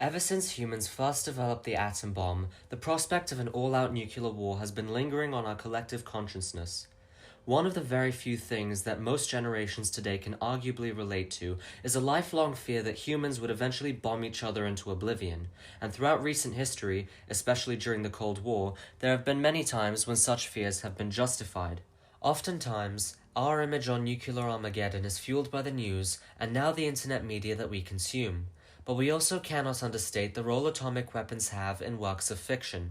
Ever since humans first developed the atom bomb, the prospect of an all-out nuclear war has been lingering on our collective consciousness. One of the very few things that most generations today can arguably relate to is a lifelong fear that humans would eventually bomb each other into oblivion, and throughout recent history, especially during the Cold War, there have been many times when such fears have been justified. Oftentimes, our image on nuclear Armageddon is fueled by the news and now the internet media that we consume. But we also cannot understate the role atomic weapons have in works of fiction.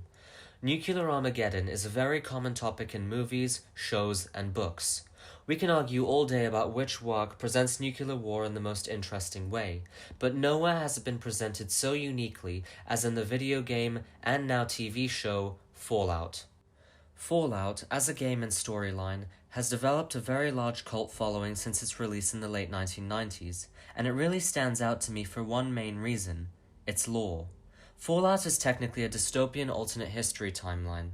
Nuclear Armageddon is a very common topic in movies, shows, and books. We can argue all day about which work presents nuclear war in the most interesting way, but nowhere has it been presented so uniquely as in the video game and now TV show Fallout. Fallout, as a game and storyline, has developed a very large cult following since its release in the late 1990s, and it really stands out to me for one main reason: its lore. Fallout is technically a dystopian alternate history timeline.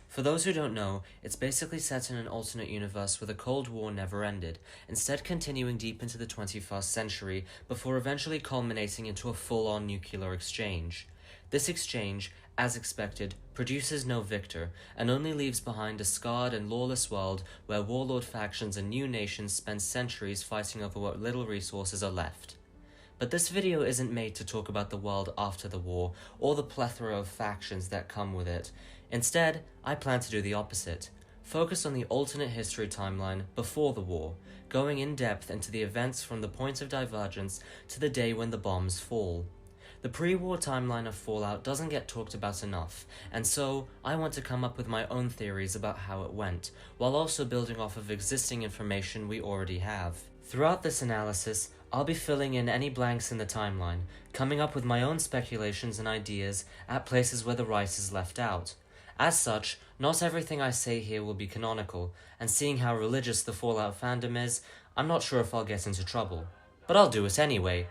For those who don't know, it's basically set in an alternate universe where the Cold War never ended, instead continuing deep into the 21st century before eventually culminating into a full-on nuclear exchange. This exchange, as expected, produces no victor, and only leaves behind a scarred and lawless world where warlord factions and new nations spend centuries fighting over what little resources are left. But this video isn't made to talk about the world after the war, or the plethora of factions that come with it. Instead, I plan to do the opposite. Focus on the alternate history timeline before the war, going in depth into the events from the point of divergence to the day when the bombs fall. The pre-war timeline of Fallout doesn't get talked about enough, and so I want to come up with my own theories about how it went, while also building off of existing information we already have. Throughout this analysis, I'll be filling in any blanks in the timeline, coming up with my own speculations and ideas at places where the right is left out. As such, not everything I say here will be canonical, and seeing how religious the Fallout fandom is, I'm not sure if I'll get into trouble. But I'll do it anyway.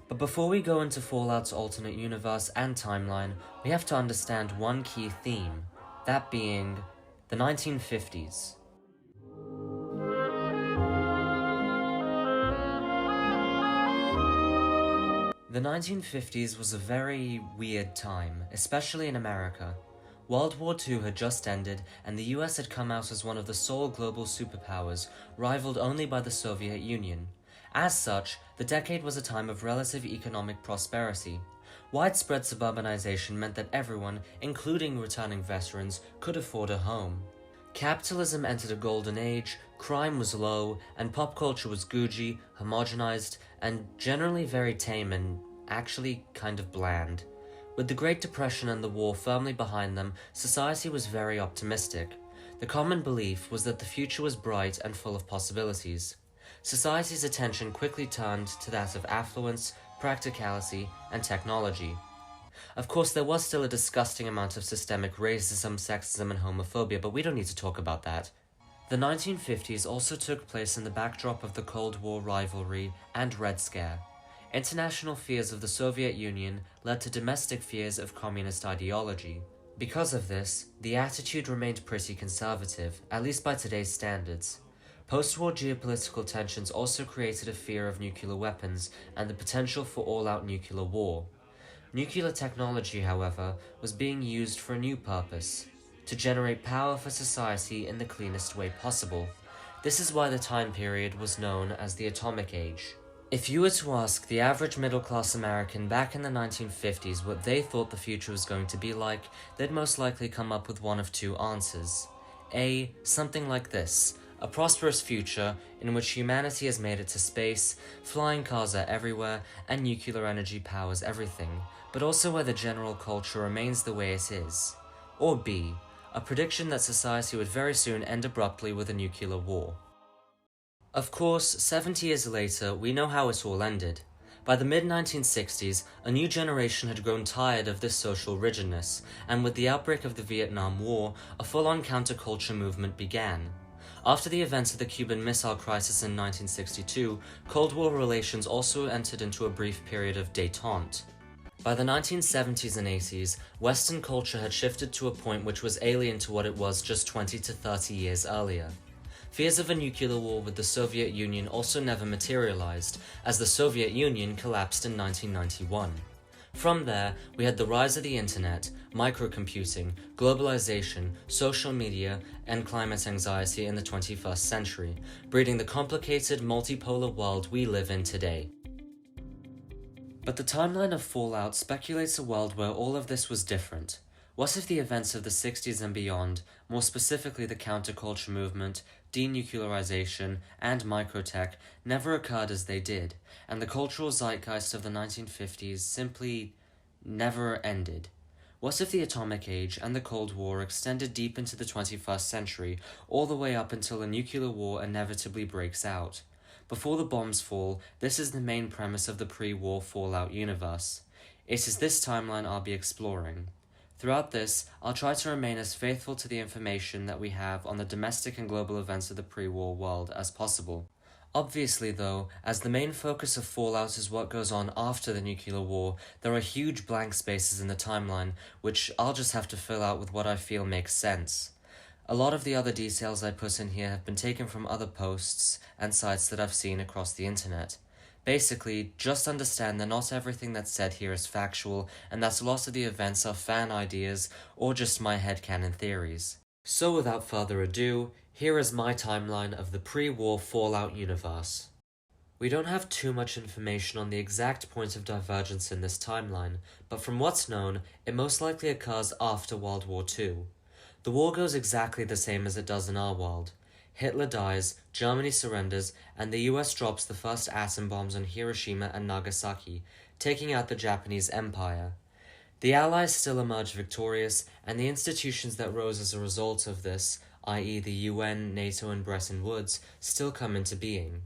But before we go into Fallout's alternate universe and timeline, we have to understand one key theme, that being the 1950s. The 1950s was a very weird time, especially in America. World War II had just ended, and the US had come out as one of the sole global superpowers, rivaled only by the Soviet Union. As such, the decade was a time of relative economic prosperity. Widespread suburbanization meant that everyone, including returning veterans, could afford a home. Capitalism entered a golden age, crime was low, and pop culture was Gucci, homogenized, and generally very tame and actually kind of bland. With the Great Depression and the war firmly behind them, society was very optimistic. The common belief was that the future was bright and full of possibilities. Society's attention quickly turned to that of affluence, practicality, and technology. Of course, there was still a disgusting amount of systemic racism, sexism, and homophobia, but we don't need to talk about that. The 1950s also took place in the backdrop of the Cold War rivalry and Red Scare. International fears of the Soviet Union led to domestic fears of communist ideology. Because of this, the attitude remained pretty conservative, at least by today's standards. Post-war geopolitical tensions also created a fear of nuclear weapons and the potential for all-out nuclear war. Nuclear technology, however, was being used for a new purpose: to generate power for society in the cleanest way possible. This is why the time period was known as the Atomic Age. If you were to ask the average middle-class American back in the 1950s what they thought the future was going to be like, they'd most likely come up with one of two answers. A, something like this: a prosperous future in which humanity has made it to space, flying cars are everywhere, and nuclear energy powers everything, but also where the general culture remains the way it is. Or B, a prediction that society would very soon end abruptly with a nuclear war. Of course, 70 years later, we know how it all ended. By the mid-1960s, a new generation had grown tired of this social rigidness, and with the outbreak of the Vietnam War, a full-on counterculture movement began. After the events of the Cuban Missile Crisis in 1962, Cold War relations also entered into a brief period of détente. By the 1970s and 80s, Western culture had shifted to a point which was alien to what it was just 20 to 30 years earlier. Fears of a nuclear war with the Soviet Union also never materialized, as the Soviet Union collapsed in 1991. From there, we had the rise of the internet, microcomputing, globalization, social media, and climate anxiety in the 21st century, breeding the complicated multipolar world we live in today. But the timeline of Fallout speculates a world where all of this was different. What if the events of the 60s and beyond, more specifically the counterculture movement, denuclearization, and microtech, never occurred as they did, and the cultural zeitgeist of the 1950s simply never ended? What if the atomic age and the Cold War extended deep into the 21st century, all the way up until a nuclear war inevitably breaks out? Before the bombs fall, this is the main premise of the pre-war Fallout universe. It is this timeline I'll be exploring. Throughout this, I'll try to remain as faithful to the information that we have on the domestic and global events of the pre-war world as possible. Obviously though, as the main focus of Fallout is what goes on after the nuclear war, there are huge blank spaces in the timeline, which I'll just have to fill out with what I feel makes sense. A lot of the other details I put in here have been taken from other posts and sites that I've seen across the internet. Basically, just understand that not everything that's said here is factual, and that a lot of the events are fan ideas or just my headcanon theories. So without further ado, here is my timeline of the pre-war Fallout universe. We don't have too much information on the exact point of divergence in this timeline, but from what's known, it most likely occurs after World War II. The war goes exactly the same as it does in our world. Hitler dies, Germany surrenders, and the US drops the first atom bombs on Hiroshima and Nagasaki, taking out the Japanese Empire. The Allies still emerge victorious, and the institutions that rose as a result of this, i.e. the UN, NATO, and Bretton Woods, still come into being.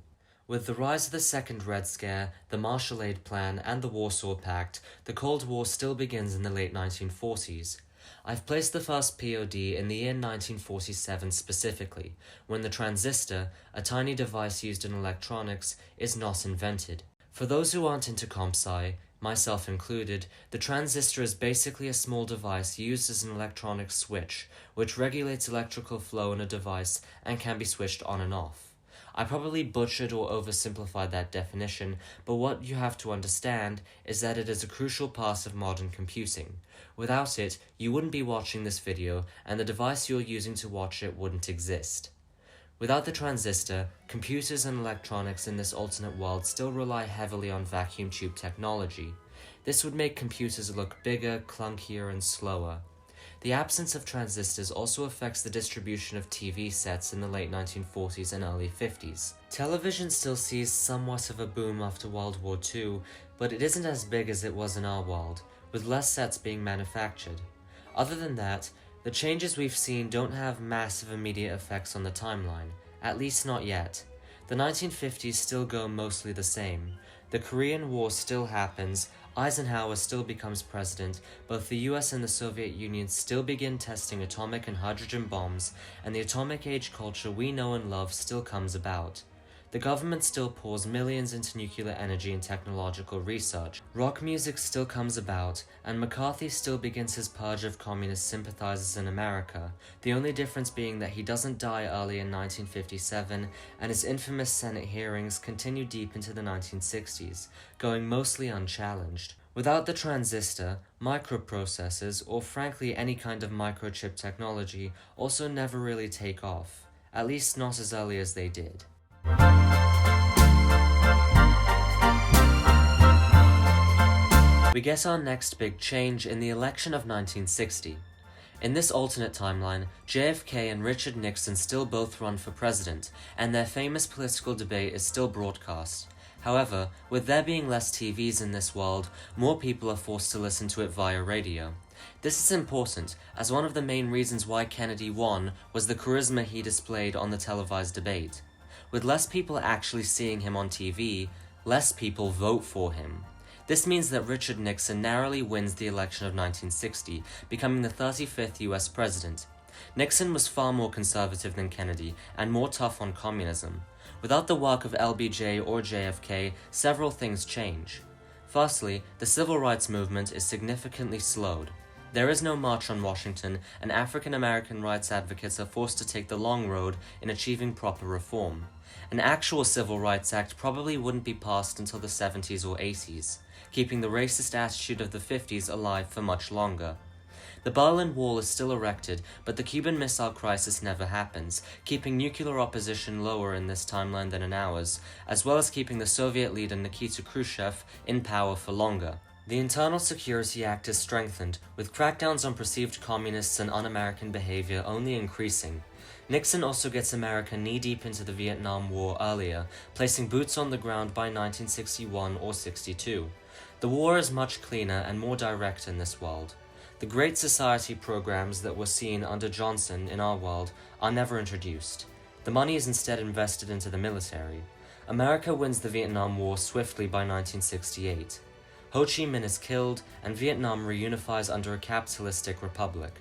With the rise of the Second Red Scare, the Marshall Aid Plan, and the Warsaw Pact, the Cold War still begins in the late 1940s. I've placed the first POD in the year 1947 specifically, when the transistor, a tiny device used in electronics, is not invented. For those who aren't into comp sci, myself included, the transistor is basically a small device used as an electronic switch, which regulates electrical flow in a device and can be switched on and off. I probably butchered or oversimplified that definition, but what you have to understand is that it is a crucial part of modern computing. Without it, you wouldn't be watching this video, and the device you're using to watch it wouldn't exist. Without the transistor, computers and electronics in this alternate world still rely heavily on vacuum tube technology. This would make computers look bigger, clunkier, and slower. The absence of transistors also affects the distribution of TV sets in the late 1940s and early 50s. Television still sees somewhat of a boom after World War II, but it isn't as big as it was in our world, with less sets being manufactured. Other than that, the changes we've seen don't have massive immediate effects on the timeline, at least not yet. The 1950s still go mostly the same. The Korean War still happens, Eisenhower still becomes president, both the US and the Soviet Union still begin testing atomic and hydrogen bombs, and the atomic age culture we know and love still comes about. The government still pours millions into nuclear energy and technological research. Rock music still comes about, and McCarthy still begins his purge of communist sympathizers in America, the only difference being that he doesn't die early in 1957, and his infamous Senate hearings continue deep into the 1960s, going mostly unchallenged. Without the transistor, microprocessors, or frankly any kind of microchip technology, also never really take off, at least not as early as they did. We get our next big change in the election of 1960. In this alternate timeline, JFK and Richard Nixon still both run for president, and their famous political debate is still broadcast. However, with there being less TVs in this world, more people are forced to listen to it via radio. This is important, as one of the main reasons why Kennedy won was the charisma he displayed on the televised debate. With less people actually seeing him on TV, less people vote for him. This means that Richard Nixon narrowly wins the election of 1960, becoming the 35th US president. Nixon was far more conservative than Kennedy, and more tough on communism. Without the work of LBJ or JFK, several things change. Firstly, the civil rights movement is significantly slowed. There is no March on Washington, and African American rights advocates are forced to take the long road in achieving proper reform. An actual Civil Rights Act probably wouldn't be passed until the 70s or 80s. keeping the racist attitude of the 50s alive for much longer. The Berlin Wall is still erected, but the Cuban Missile Crisis never happens, keeping nuclear opposition lower in this timeline than in ours, as well as keeping the Soviet leader Nikita Khrushchev in power for longer. The Internal Security Act is strengthened, with crackdowns on perceived communists and un-American behavior only increasing. Nixon also gets America knee-deep into the Vietnam War earlier, placing boots on the ground by 1961 or 62. The war is much cleaner and more direct in this world. The Great Society programs that were seen under Johnson in our world are never introduced. The money is instead invested into the military. America wins the Vietnam War swiftly by 1968. Ho Chi Minh is killed, and Vietnam reunifies under a capitalistic republic.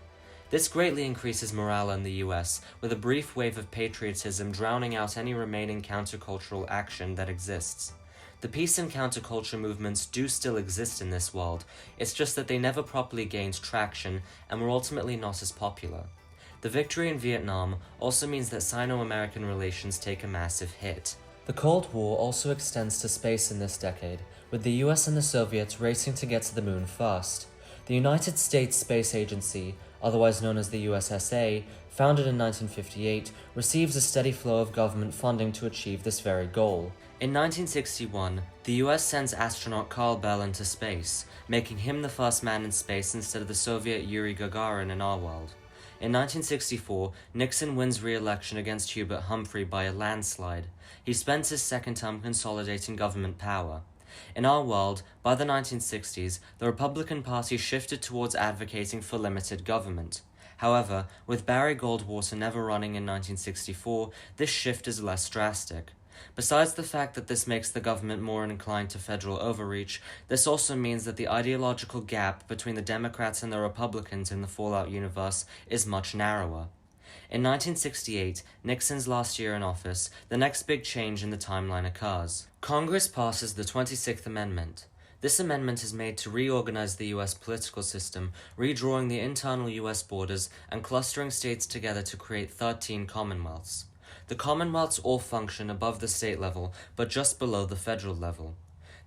This greatly increases morale in the US, with a brief wave of patriotism drowning out any remaining countercultural action that exists. The peace and counterculture movements do still exist in this world, it's just that they never properly gained traction and were ultimately not as popular. The victory in Vietnam also means that Sino-American relations take a massive hit. The Cold War also extends to space in this decade, with the US and the Soviets racing to get to the moon first. The United States Space Agency, otherwise known as the USSA, founded in 1958, receives a steady flow of government funding to achieve this very goal. In 1961, the US sends astronaut Carl Bell into space, making him the first man in space instead of the Soviet Yuri Gagarin in our world. In 1964, Nixon wins re-election against Hubert Humphrey by a landslide. He spends his second term consolidating government power. In our world, by the 1960s, the Republican Party shifted towards advocating for limited government. However, with Barry Goldwater never running in 1964, this shift is less drastic. Besides the fact that this makes the government more inclined to federal overreach, this also means that the ideological gap between the Democrats and the Republicans in the Fallout universe is much narrower. In 1968, Nixon's last year in office, the next big change in the timeline occurs. Congress passes the 26th Amendment. This amendment is made to reorganize the US political system, redrawing the internal US borders and clustering states together to create 13 commonwealths. The commonwealths all function above the state level, but just below the federal level.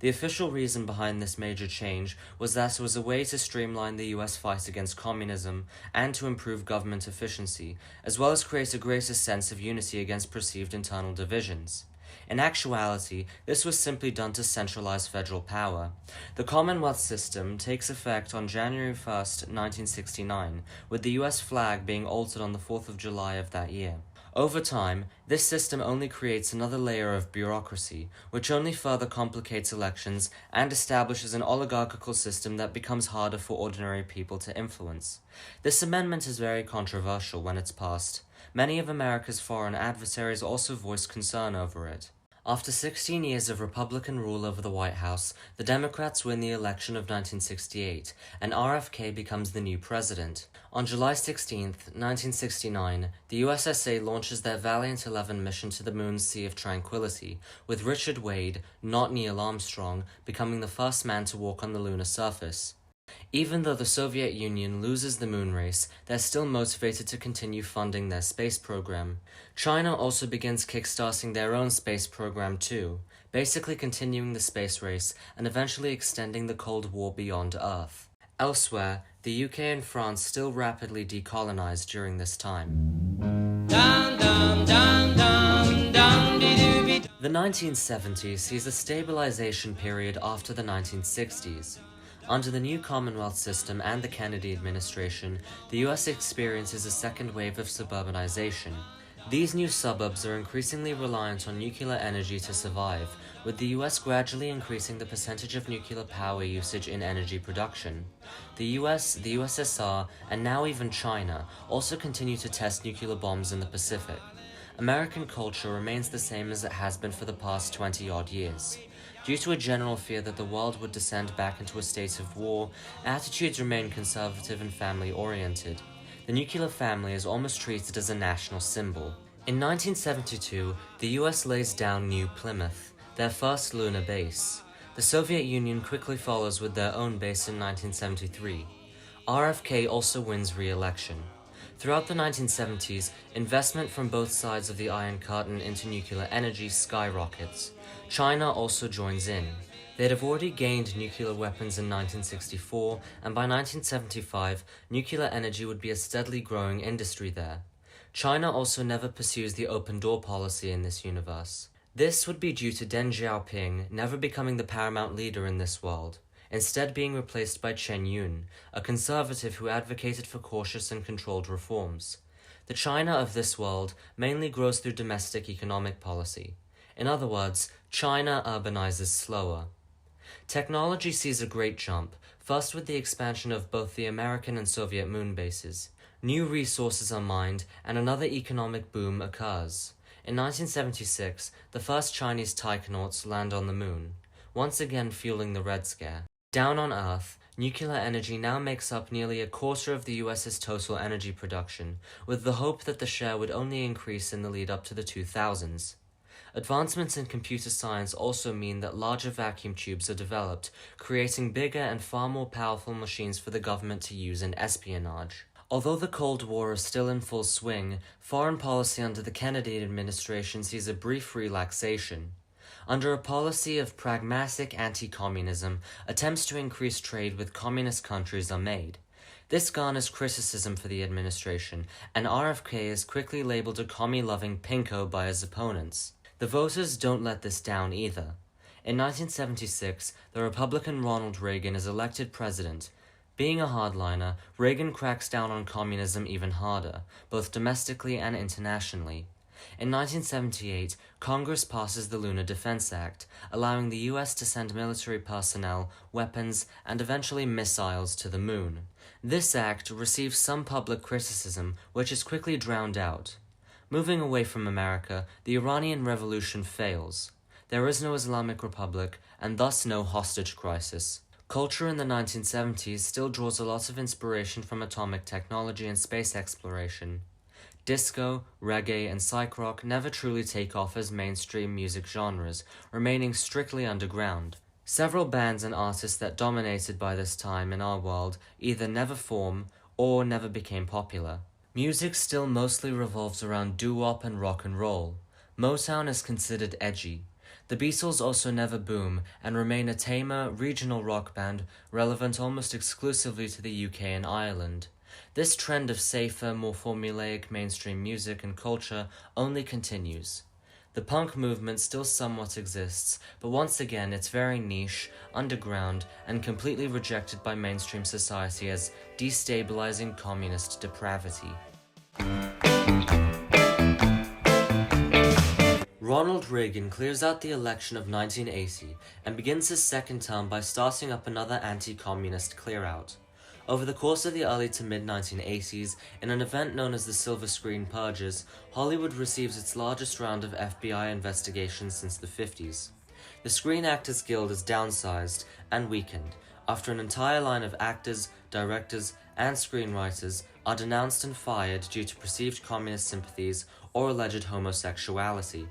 The official reason behind this major change was that it was a way to streamline the US fight against communism and to improve government efficiency, as well as create a greater sense of unity against perceived internal divisions. In actuality, this was simply done to centralize federal power. The Commonwealth system takes effect on January 1, 1969, with the US flag being altered on the 4th of July of that year. Over time, this system only creates another layer of bureaucracy, which only further complicates elections and establishes an oligarchical system that becomes harder for ordinary people to influence. This amendment is very controversial when it's passed. Many of America's foreign adversaries also voiced concern over it. After 16 years of Republican rule over the White House, the Democrats win the election of 1968, and RFK becomes the new president. On July 16, 1969, the USSA launches their Valiant 11 mission to the Moon's Sea of Tranquility, with Richard Wade, not Neil Armstrong, becoming the first man to walk on the lunar surface. Even though the Soviet Union loses the moon race, they're still motivated to continue funding their space program. China also begins kickstarting their own space program too, basically continuing the space race and eventually extending the Cold War beyond Earth. Elsewhere, the UK and France still rapidly decolonized during this time. The 1970s sees a stabilization period after the 1960s. Under the new Commonwealth system and the Kennedy administration, the US experiences a second wave of suburbanization. These new suburbs are increasingly reliant on nuclear energy to survive, with the US gradually increasing the percentage of nuclear power usage in energy production. The US, the USSR, and now even China also continue to test nuclear bombs in the Pacific. American culture remains the same as it has been for the past 20-odd years. Due to a general fear that the world would descend back into a state of war, attitudes remain conservative and family-oriented. The nuclear family is almost treated as a national symbol. In 1972, the US lays down New Plymouth, their first lunar base. The Soviet Union quickly follows with their own base in 1973. RFK also wins re-election. Throughout the 1970s, investment from both sides of the Iron Curtain into nuclear energy skyrockets. China also joins in. They'd have already gained nuclear weapons in 1964, and by 1975, nuclear energy would be a steadily growing industry there. China also never pursues the open-door policy in this universe. This would be due to Deng Xiaoping never becoming the paramount leader in this world, instead being replaced by Chen Yun, a conservative who advocated for cautious and controlled reforms. The China of this world mainly grows through domestic economic policy. In other words, China urbanizes slower. Technology sees a great jump, first with the expansion of both the American and Soviet moon bases. New resources are mined, and another economic boom occurs. In 1976, the first Chinese taikonauts land on the moon, once again fueling the Red Scare. Down on Earth, nuclear energy now makes up nearly a quarter of the US's total energy production, with the hope that the share would only increase in the lead up to the 2000s. Advancements in computer science also mean that larger vacuum tubes are developed, creating bigger and far more powerful machines for the government to use in espionage. Although the Cold War is still in full swing, foreign policy under the Kennedy administration sees a brief relaxation. Under a policy of pragmatic anti-communism, attempts to increase trade with communist countries are made. This garners criticism for the administration, and RFK is quickly labeled a commie-loving pinko by his opponents. The voters don't let this down either. In 1976, the Republican Ronald Reagan is elected president. Being a hardliner, Reagan cracks down on communism even harder, both domestically and internationally. In 1978, Congress passes the Lunar Defense Act, allowing the US to send military personnel, weapons, and eventually missiles to the moon. This act receives some public criticism, which is quickly drowned out. Moving away from America, the Iranian Revolution fails. There is no Islamic Republic, and thus no hostage crisis. Culture in the 1970s still draws a lot of inspiration from atomic technology and space exploration. Disco, reggae, and psych rock never truly take off as mainstream music genres, remaining strictly underground. Several bands and artists that dominated by this time in our world either never form or never became popular. Music still mostly revolves around doo-wop and rock and roll. Motown is considered edgy. The Beatles also never boom and remain a tamer, regional rock band relevant almost exclusively to the UK and Ireland. This trend of safer, more formulaic mainstream music and culture only continues. The punk movement still somewhat exists, but once again it's very niche, underground, and completely rejected by mainstream society as destabilizing communist depravity. Ronald Reagan clears out the election of 1980 and begins his second term by starting up another anti-communist clear-out. Over the course of the early to mid-1980s, in an event known as the Silver Screen Purges, Hollywood receives its largest round of FBI investigations since the 50s. The Screen Actors Guild is downsized and weakened, after an entire line of actors, directors, and screenwriters are denounced and fired due to perceived communist sympathies or alleged homosexuality.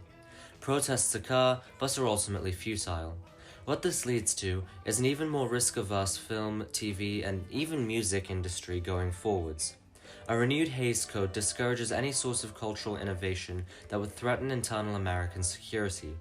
Protests occur, but are ultimately futile. What this leads to is an even more risk-averse film, TV, and even music industry going forwards. A renewed Hays Code discourages any sort of cultural innovation that would threaten internal American security.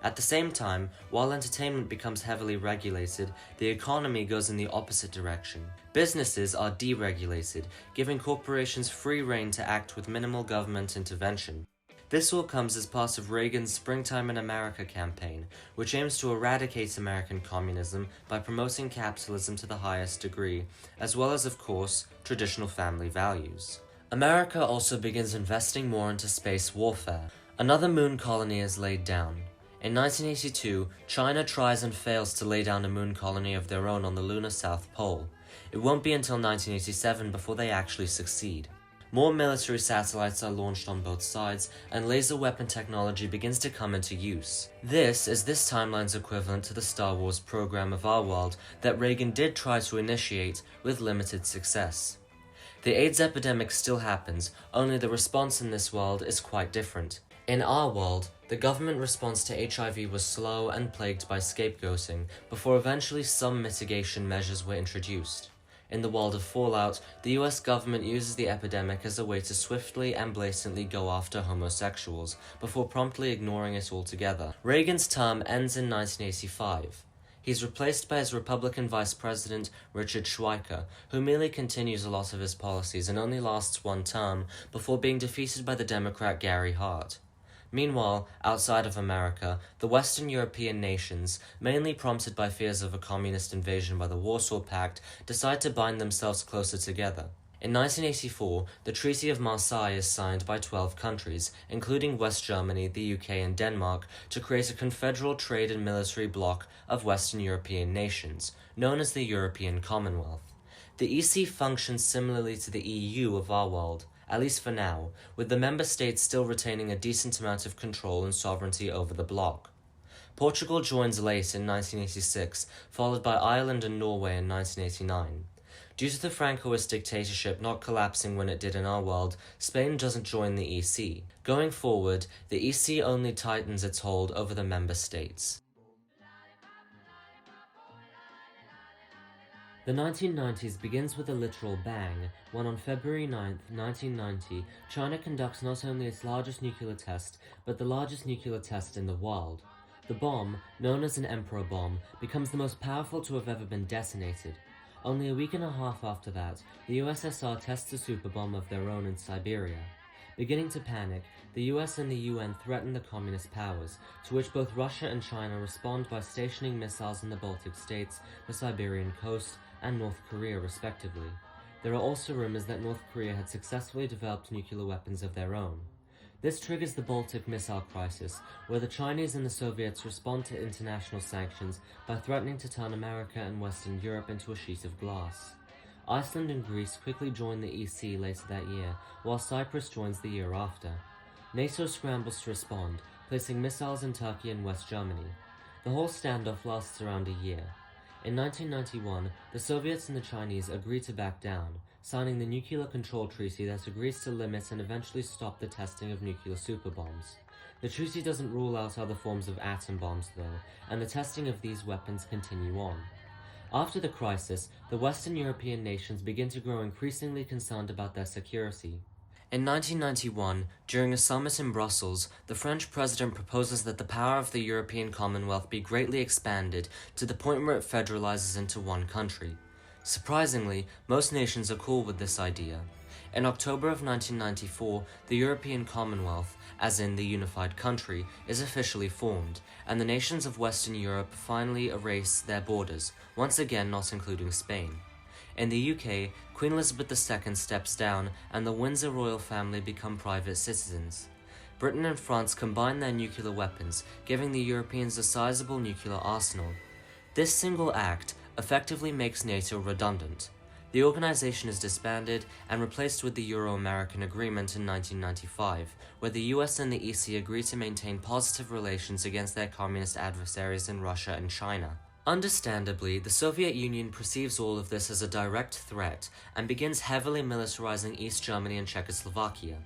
At the same time, while entertainment becomes heavily regulated, the economy goes in the opposite direction. Businesses are deregulated, giving corporations free rein to act with minimal government intervention. This all comes as part of Reagan's Springtime in America campaign, which aims to eradicate American communism by promoting capitalism to the highest degree, as well as, of course, traditional family values. America also begins investing more into space warfare. Another moon colony is laid down. In 1982, China tries and fails to lay down a moon colony of their own on the lunar South Pole. It won't be until 1987 before they actually succeed. More military satellites are launched on both sides, and laser weapon technology begins to come into use. This is this timeline's equivalent to the Star Wars program of our world that Reagan did try to initiate with limited success. The AIDS epidemic still happens, only the response in this world is quite different. In our world, the government response to HIV was slow and plagued by scapegoating, before eventually some mitigation measures were introduced. In the world of Fallout, the US government uses the epidemic as a way to swiftly and blatantly go after homosexuals, before promptly ignoring it altogether. Reagan's term ends in 1985. He's replaced by his Republican Vice President, Richard Schweiker, who merely continues a lot of his policies and only lasts one term before being defeated by the Democrat Gary Hart. Meanwhile, outside of America, the Western European nations, mainly prompted by fears of a communist invasion by the Warsaw Pact, decide to bind themselves closer together. In 1984, the Treaty of Marseille is signed by 12 countries, including West Germany, the UK, and Denmark, to create a confederal trade and military bloc of Western European nations, known as the European Commonwealth. The EC functions similarly to the EU of our world, at least for now, with the member states still retaining a decent amount of control and sovereignty over the bloc. Portugal joins late in 1986, followed by Ireland and Norway in 1989. Due to the Francoist dictatorship not collapsing when it did in our world, Spain doesn't join the EC. Going forward, the EC only tightens its hold over the member states. The 1990s begins with a literal bang, when on February 9, 1990, China conducts not only its largest nuclear test, but the largest nuclear test in the world. The bomb, known as an Emperor bomb, becomes the most powerful to have ever been detonated. Only a week and a half after that, the USSR tests a superbomb of their own in Siberia. Beginning to panic, the US and the UN threaten the communist powers, to which both Russia and China respond by stationing missiles in the Baltic states, the Siberian coast, and North Korea respectively. There are also rumors that North Korea had successfully developed nuclear weapons of their own. This triggers the Baltic Missile Crisis, where the Chinese and the Soviets respond to international sanctions by threatening to turn America and Western Europe into a sheet of glass. Iceland and Greece quickly join the EC later that year, while Cyprus joins the year after. NATO scrambles to respond, placing missiles in Turkey and West Germany. The whole standoff lasts around a year. In 1991, the Soviets and the Chinese agree to back down, signing the Nuclear Control Treaty that agrees to limit and eventually stop the testing of nuclear superbombs. The treaty doesn't rule out other forms of atom bombs, though, and the testing of these weapons continue on. After the crisis, the Western European nations begin to grow increasingly concerned about their security. In 1991, during a summit in Brussels, the French president proposes that the power of the European Commonwealth be greatly expanded to the point where it federalizes into one country. Surprisingly, most nations are cool with this idea. In October of 1994, the European Commonwealth, as in the unified country, is officially formed, and the nations of Western Europe finally erase their borders, once again not including Spain. In the UK, Queen Elizabeth II steps down, and the Windsor royal family become private citizens. Britain and France combine their nuclear weapons, giving the Europeans a sizable nuclear arsenal. This single act effectively makes NATO redundant. The organization is disbanded and replaced with the Euro-American Agreement in 1995, where the US and the EC agree to maintain positive relations against their communist adversaries in Russia and China. Understandably, the Soviet Union perceives all of this as a direct threat and begins heavily militarizing East Germany and Czechoslovakia.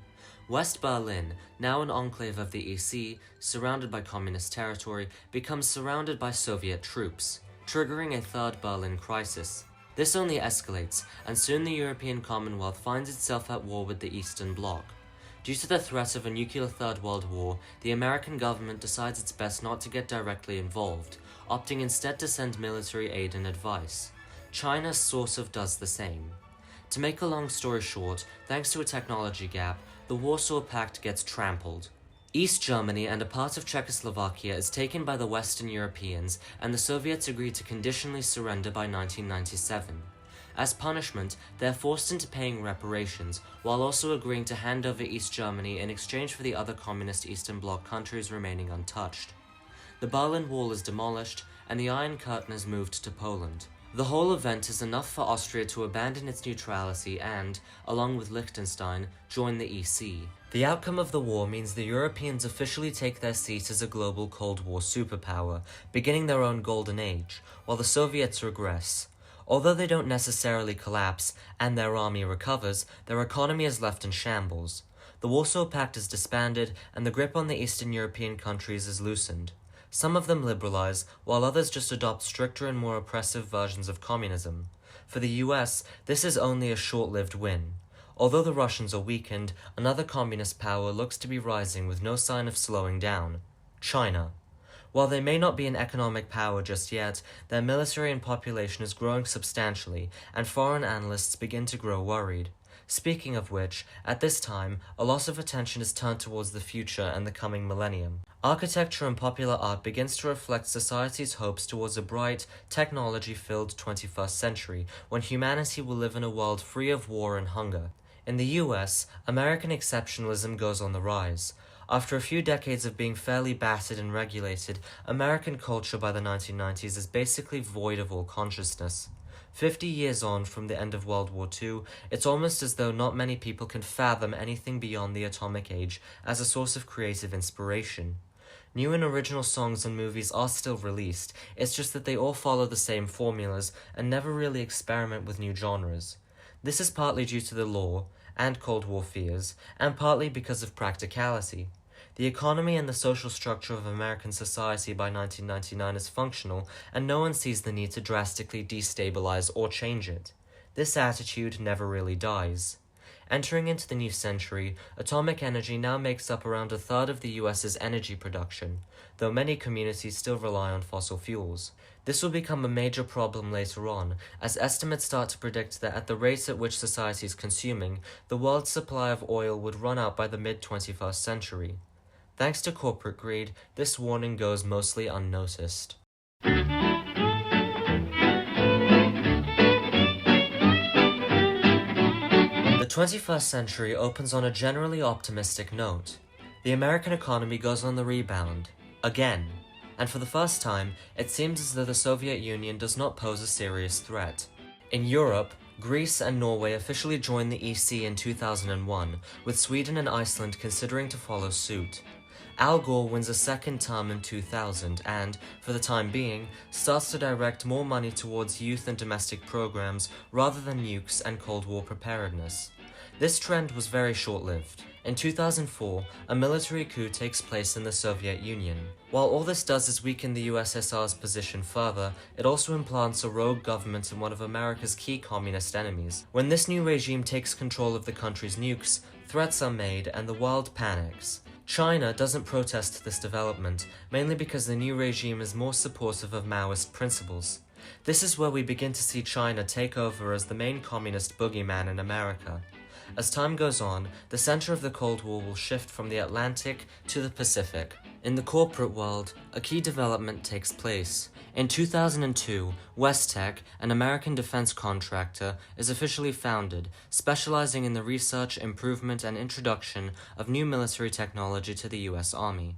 West Berlin, now an enclave of the EC, surrounded by communist territory, becomes surrounded by Soviet troops, triggering a Third Berlin crisis. This only escalates, and soon the European Commonwealth finds itself at war with the Eastern Bloc. Due to the threat of a nuclear Third World War, the American government decides it's best not to get directly involved, opting instead to send military aid and advice. China sort of does the same. To make a long story short, thanks to a technology gap, the Warsaw Pact gets trampled. East Germany and a part of Czechoslovakia is taken by the Western Europeans, and the Soviets agree to conditionally surrender by 1997. As punishment, they're forced into paying reparations, while also agreeing to hand over East Germany in exchange for the other communist Eastern Bloc countries remaining untouched. The Berlin Wall is demolished, and the Iron Curtain is moved to Poland. The whole event is enough for Austria to abandon its neutrality and, along with Liechtenstein, join the EC. The outcome of the war means the Europeans officially take their seat as a global Cold War superpower, beginning their own golden age, while the Soviets regress. Although they don't necessarily collapse, and their army recovers, their economy is left in shambles. The Warsaw Pact is disbanded, and the grip on the Eastern European countries is loosened. Some of them liberalize, while others just adopt stricter and more oppressive versions of communism. For the US, this is only a short-lived win. Although the Russians are weakened, another communist power looks to be rising with no sign of slowing down: China. While they may not be an economic power just yet, their military and population is growing substantially, and foreign analysts begin to grow worried. Speaking of which, at this time, a lot of attention is turned towards the future and the coming millennium. Architecture and popular art begins to reflect society's hopes towards a bright, technology-filled 21st century, when humanity will live in a world free of war and hunger. In the US, American exceptionalism goes on the rise. After a few decades of being fairly battered and regulated, American culture by the 1990s is basically void of all consciousness. 50 years on from the end of World War II, it's almost as though not many people can fathom anything beyond the atomic age as a source of creative inspiration. New and original songs and movies are still released, it's just that they all follow the same formulas and never really experiment with new genres. This is partly due to the law and Cold War fears, and partly because of practicality. The economy and the social structure of American society by 1999 is functional, and no one sees the need to drastically destabilize or change it. This attitude never really dies. Entering into the new century, atomic energy now makes up around a third of the US's energy production, though many communities still rely on fossil fuels. This will become a major problem later on, as estimates start to predict that at the rate at which society is consuming, the world's supply of oil would run out by the mid-21st century. Thanks to corporate greed, this warning goes mostly unnoticed. The 21st century opens on a generally optimistic note. The American economy goes on the rebound, again, and for the first time, it seems as though the Soviet Union does not pose a serious threat. In Europe, Greece and Norway officially joined the EC in 2001, with Sweden and Iceland considering to follow suit. Al Gore wins a second term in 2000 and, for the time being, starts to direct more money towards youth and domestic programs rather than nukes and Cold War preparedness. This trend was very short-lived. In 2004, a military coup takes place in the Soviet Union. While all this does is weaken the USSR's position further, it also implants a rogue government in one of America's key communist enemies. When this new regime takes control of the country's nukes, threats are made and the world panics. China doesn't protest this development, mainly because the new regime is more supportive of Maoist principles. This is where we begin to see China take over as the main communist boogeyman in America. As time goes on, the center of the Cold War will shift from the Atlantic to the Pacific. In the corporate world, a key development takes place. In 2002, Westech, an American defense contractor, is officially founded, specializing in the research, improvement, and introduction of new military technology to the US Army.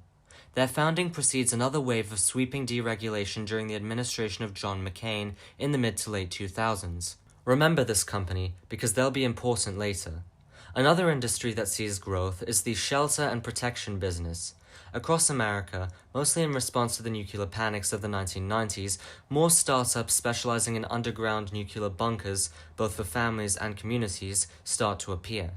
Their founding precedes another wave of sweeping deregulation during the administration of John McCain in the mid to late 2000s. Remember this company, because they'll be important later. Another industry that sees growth is the shelter and protection business. Across America, mostly in response to the nuclear panics of the 1990s, more startups specializing in underground nuclear bunkers, both for families and communities, start to appear.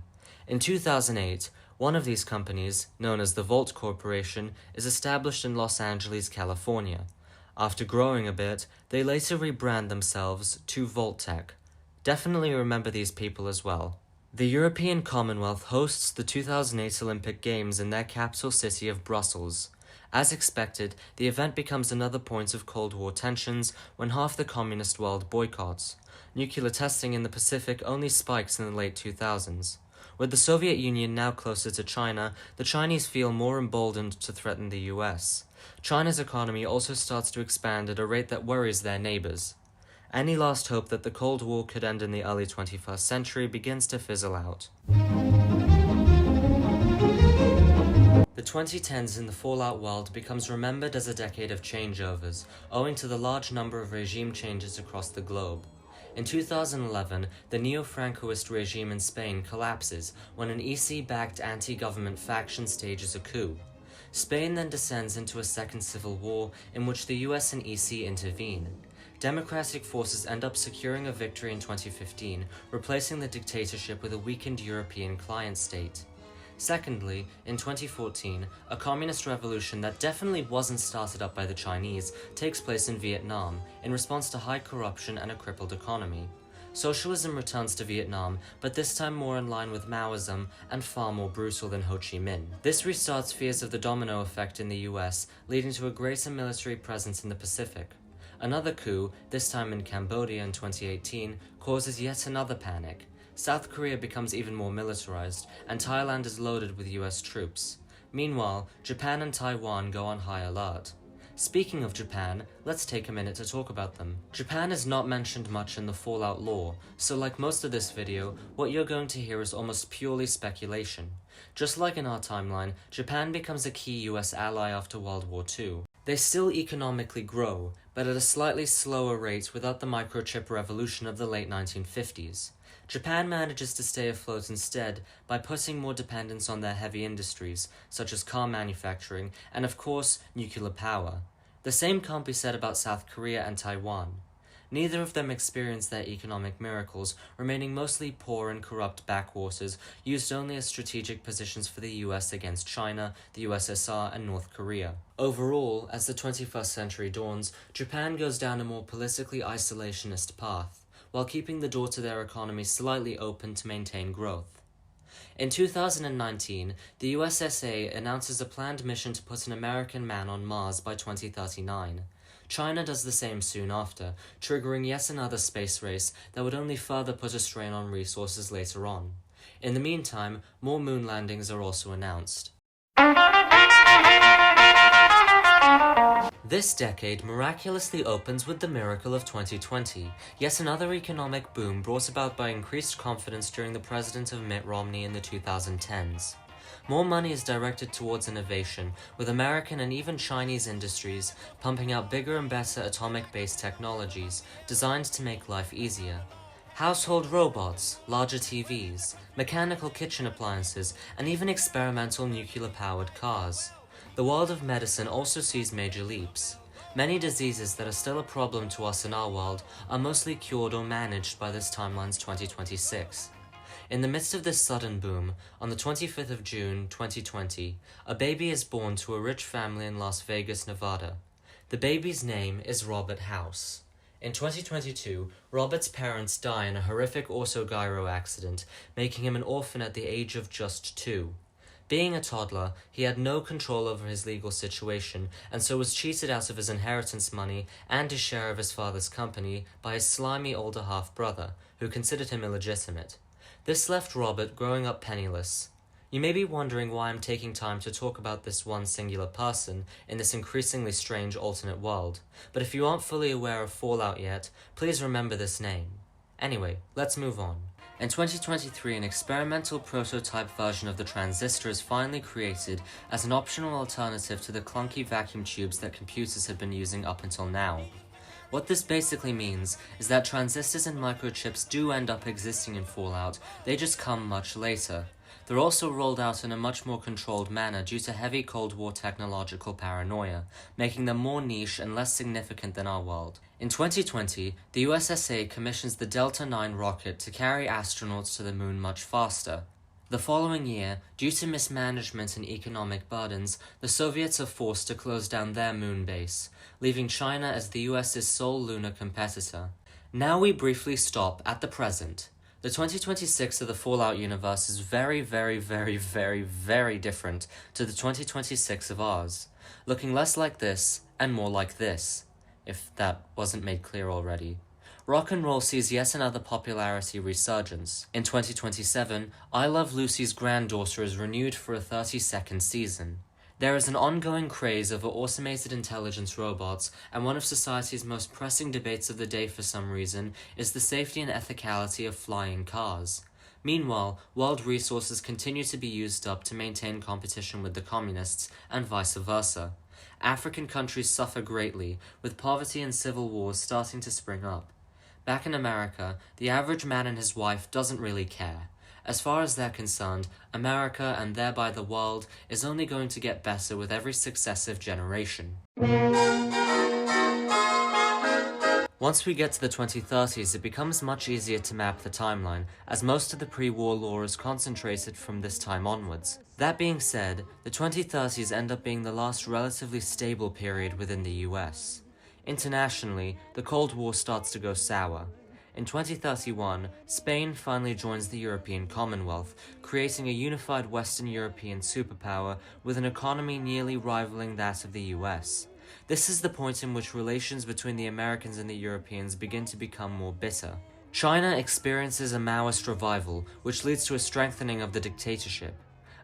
In 2008, one of these companies, known as the Volt Corporation, is established in Los Angeles, California. After growing a bit, they later rebrand themselves to Voltech. Definitely remember these people as well. The European Commonwealth hosts the 2008 Olympic Games in their capital city of Brussels. As expected, the event becomes another point of Cold War tensions when half the communist world boycotts. Nuclear testing in the Pacific only spikes in the late 2000s. With the Soviet Union now closer to China, the Chinese feel more emboldened to threaten the US. China's economy also starts to expand at a rate that worries their neighbors. Any last hope that the Cold War could end in the early 21st century begins to fizzle out. The 2010s in the fallout world becomes remembered as a decade of changeovers, owing to the large number of regime changes across the globe. In 2011, the neo-Francoist regime in Spain collapses when an EC-backed anti-government faction stages a coup. Spain then descends into a second civil war in which the US and EC intervene. Democratic forces end up securing a victory in 2015, replacing the dictatorship with a weakened European client state. Secondly, in 2014, a communist revolution that definitely wasn't started up by the Chinese takes place in Vietnam, in response to high corruption and a crippled economy. Socialism returns to Vietnam, but this time more in line with Maoism and far more brutal than Ho Chi Minh. This restarts fears of the domino effect in the US, leading to a greater military presence in the Pacific. Another coup, this time in Cambodia in 2018, causes yet another panic. South Korea becomes even more militarized, and Thailand is loaded with US troops. Meanwhile, Japan and Taiwan go on high alert. Speaking of Japan, let's take a minute to talk about them. Japan is not mentioned much in the Fallout lore, so like most of this video, what you're going to hear is almost purely speculation. Just like in our timeline, Japan becomes a key US ally after World War II. They still economically grow, but at a slightly slower rate without the microchip revolution of the late 1950s. Japan manages to stay afloat instead by putting more dependence on their heavy industries, such as car manufacturing and, of course, nuclear power. The same can't be said about South Korea and Taiwan. Neither of them experienced their economic miracles, remaining mostly poor and corrupt backwaters used only as strategic positions for the US against China, the USSR, and North Korea. Overall, as the 21st century dawns, Japan goes down a more politically isolationist path, while keeping the door to their economy slightly open to maintain growth. In 2019, the USSA announces a planned mission to put an American man on Mars by 2039. China does the same soon after, triggering yet another space race that would only further put a strain on resources later on. In the meantime, more moon landings are also announced. This decade miraculously opens with the miracle of 2020, yet another economic boom brought about by increased confidence during the presidency of Mitt Romney in the 2010s. More money is directed towards innovation, with American and even Chinese industries pumping out bigger and better atomic-based technologies designed to make life easier. Household robots, larger TVs, mechanical kitchen appliances, and even experimental nuclear-powered cars. The world of medicine also sees major leaps. Many diseases that are still a problem to us in our world are mostly cured or managed by this timeline's 2026. In the midst of this sudden boom, on the 25th of June, 2020, a baby is born to a rich family in Las Vegas, Nevada. The baby's name is Robert House. In 2022, Robert's parents die in a horrific autogyro accident, making him an orphan at the age of just 2. Being a toddler, he had no control over his legal situation, and so was cheated out of his inheritance money and his share of his father's company by his slimy older half-brother, who considered him illegitimate. This left Robert growing up penniless. You may be wondering why I'm taking time to talk about this one singular person in this increasingly strange alternate world, but if you aren't fully aware of Fallout yet, please remember this name. Anyway, let's move on. In 2023, an experimental prototype version of the transistor is finally created as an optional alternative to the clunky vacuum tubes that computers had been using up until now. What this basically means is that transistors and microchips do end up existing in Fallout, they just come much later. They're also rolled out in a much more controlled manner due to heavy Cold War technological paranoia, making them more niche and less significant than our world. In 2020, the USSA commissions the Delta IX rocket to carry astronauts to the moon much faster. The following year, due to mismanagement and economic burdens, the Soviets are forced to close down their moon base, leaving China as the US's sole lunar competitor. Now we briefly stop at the present. The 2026 of the Fallout universe is very, very, very, very, very different to the 2026 of ours, looking less like this and more like this, if that wasn't made clear already. Rock and roll sees yet another popularity resurgence. In 2027, I Love Lucy's granddaughter is renewed for a 30-second season. There is an ongoing craze over automated intelligence robots, and one of society's most pressing debates of the day for some reason is the safety and ethicality of flying cars. Meanwhile, world resources continue to be used up to maintain competition with the communists, and vice versa. African countries suffer greatly, with poverty and civil wars starting to spring up. Back in America, the average man and his wife doesn't really care. As far as they're concerned, America, and thereby the world, is only going to get better with every successive generation. Once we get to the 2030s, it becomes much easier to map the timeline, as most of the pre-war lore is concentrated from this time onwards. That being said, the 2030s end up being the last relatively stable period within the US. Internationally, the Cold War starts to go sour. In 2031, Spain finally joins the European Commonwealth, creating a unified Western European superpower with an economy nearly rivaling that of the US. This is the point in which relations between the Americans and the Europeans begin to become more bitter. China experiences a Maoist revival, which leads to a strengthening of the dictatorship.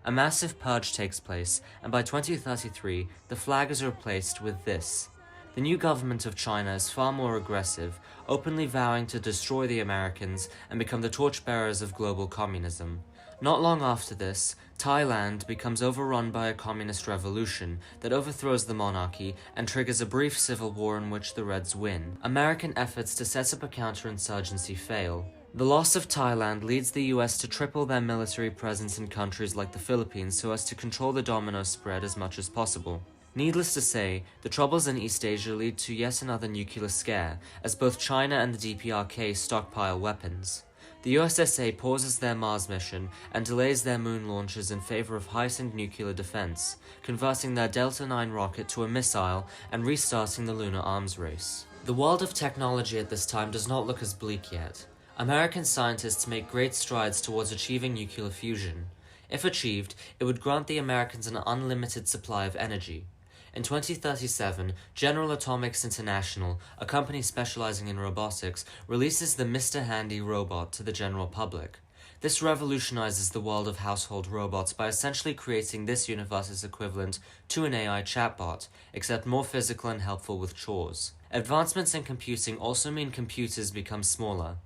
A massive purge takes place, and by 2033, the flag is replaced with this. The new government of China is far more aggressive, openly vowing to destroy the Americans and become the torchbearers of global communism. Not long after this, Thailand becomes overrun by a communist revolution that overthrows the monarchy and triggers a brief civil war in which the Reds win. American efforts to set up a counterinsurgency fail. The loss of Thailand leads the US to triple their military presence in countries like the Philippines so as to control the domino spread as much as possible. Needless to say, the troubles in East Asia lead to yet another nuclear scare, as both China and the DPRK stockpile weapons. The USSA pauses their Mars mission and delays their moon launches in favor of heightened nuclear defense, converting their Delta IX rocket to a missile and restarting the lunar arms race. The world of technology at this time does not look as bleak yet. American scientists make great strides towards achieving nuclear fusion. If achieved, it would grant the Americans an unlimited supply of energy. In 2037, General Atomics International, a company specializing in robotics, releases the Mr. Handy robot to the general public. This revolutionizes the world of household robots by essentially creating this universe's equivalent to an AI chatbot, except more physical and helpful with chores. Advancements in computing also mean computers become smaller.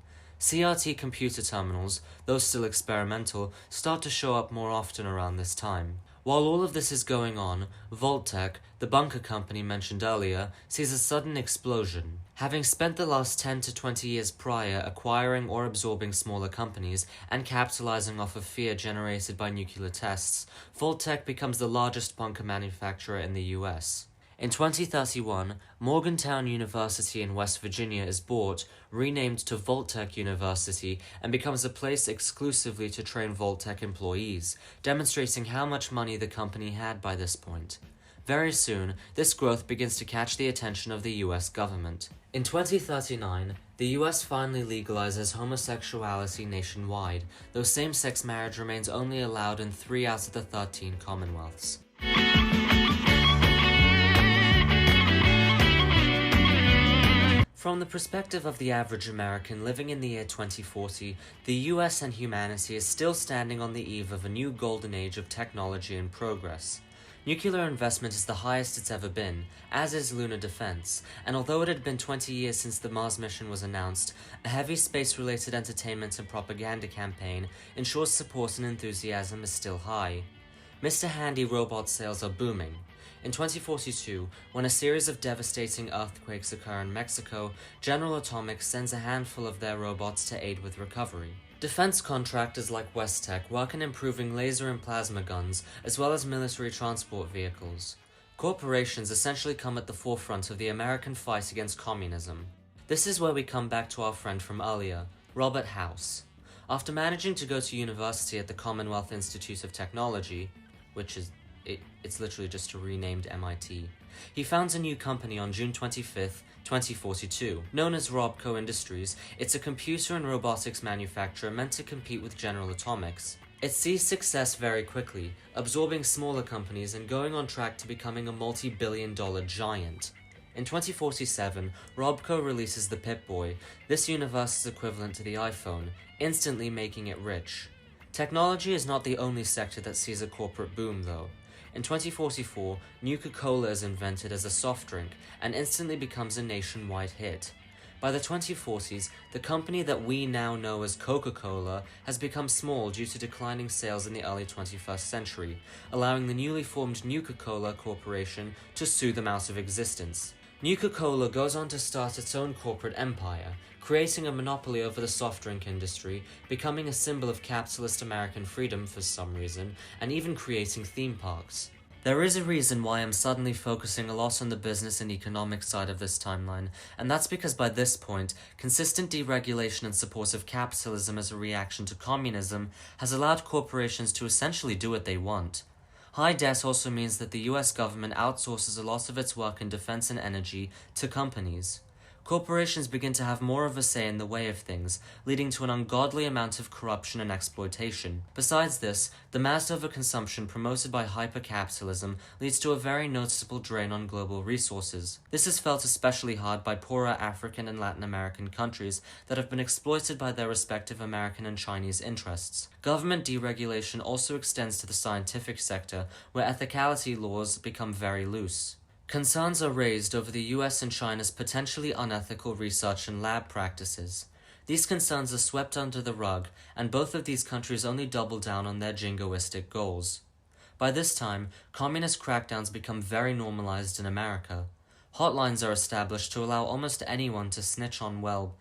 CRT computer terminals, though still experimental, start to show up more often around this time. While all of this is going on, Vault-Tec, the bunker company mentioned earlier, sees a sudden explosion. Having spent the last 10 to 20 years prior acquiring or absorbing smaller companies and capitalizing off of fear generated by nuclear tests, Vault-Tec becomes the largest bunker manufacturer in the US. In 2031, Morgantown University in West Virginia is bought, renamed to Vault-Tec University, and becomes a place exclusively to train Vault-Tec employees, demonstrating how much money the company had by this point. Very soon, this growth begins to catch the attention of the US government. In 2039, the US finally legalizes homosexuality nationwide, though same-sex marriage remains only allowed in 3 out of the 13 Commonwealths. From the perspective of the average American living in the year 2040, the US and humanity is still standing on the eve of a new golden age of technology and progress. Nuclear investment is the highest it's ever been, as is lunar defense, and although it had been 20 years since the Mars mission was announced, a heavy space-related entertainment and propaganda campaign ensures support and enthusiasm is still high. Mr. Handy robot sales are booming. In 2042, when a series of devastating earthquakes occur in Mexico, General Atomics sends a handful of their robots to aid with recovery. Defense contractors like Westech work in improving laser and plasma guns, as well as military transport vehicles. Corporations essentially come at the forefront of the American fight against communism. This is where we come back to our friend from earlier, Robert House. After managing to go to university at the Commonwealth Institute of Technology, which is it's literally just a renamed MIT. He founds a new company on June 25th, 2042. Known as Robco Industries, it's a computer and robotics manufacturer meant to compete with General Atomics. It sees success very quickly, absorbing smaller companies and going on track to becoming a multi-billion-dollar giant. In 2047, Robco releases the Pip-Boy, this universe's equivalent to the iPhone, instantly making it rich. Technology is not the only sector that sees a corporate boom, though. In 2044, Nuka-Cola is invented as a soft drink and instantly becomes a nationwide hit. By the 2040s, the company that we now know as Coca-Cola has become small due to declining sales in the early 21st century, allowing the newly formed Nuka-Cola Corporation to sue them out of existence. Nuka-Cola goes on to start its own corporate empire, creating a monopoly over the soft drink industry, becoming a symbol of capitalist American freedom for some reason, and even creating theme parks. There is a reason why I'm suddenly focusing a lot on the business and economic side of this timeline, and that's because by this point, consistent deregulation and support of capitalism as a reaction to communism has allowed corporations to essentially do what they want. High debt also means that the US government outsources a lot of its work in defense and energy to companies. Corporations begin to have more of a say in the way of things, leading to an ungodly amount of corruption and exploitation. Besides this, the mass overconsumption promoted by hypercapitalism leads to a very noticeable drain on global resources. This is felt especially hard by poorer African and Latin American countries that have been exploited by their respective American and Chinese interests. Government deregulation also extends to the scientific sector, where ethicality laws become very loose. Concerns are raised over the US and China's potentially unethical research and lab practices. These concerns are swept under the rug, and both of these countries only double down on their jingoistic goals. By this time, communist crackdowns become very normalized in America. Hotlines are established to allow almost anyone to snitch on, well,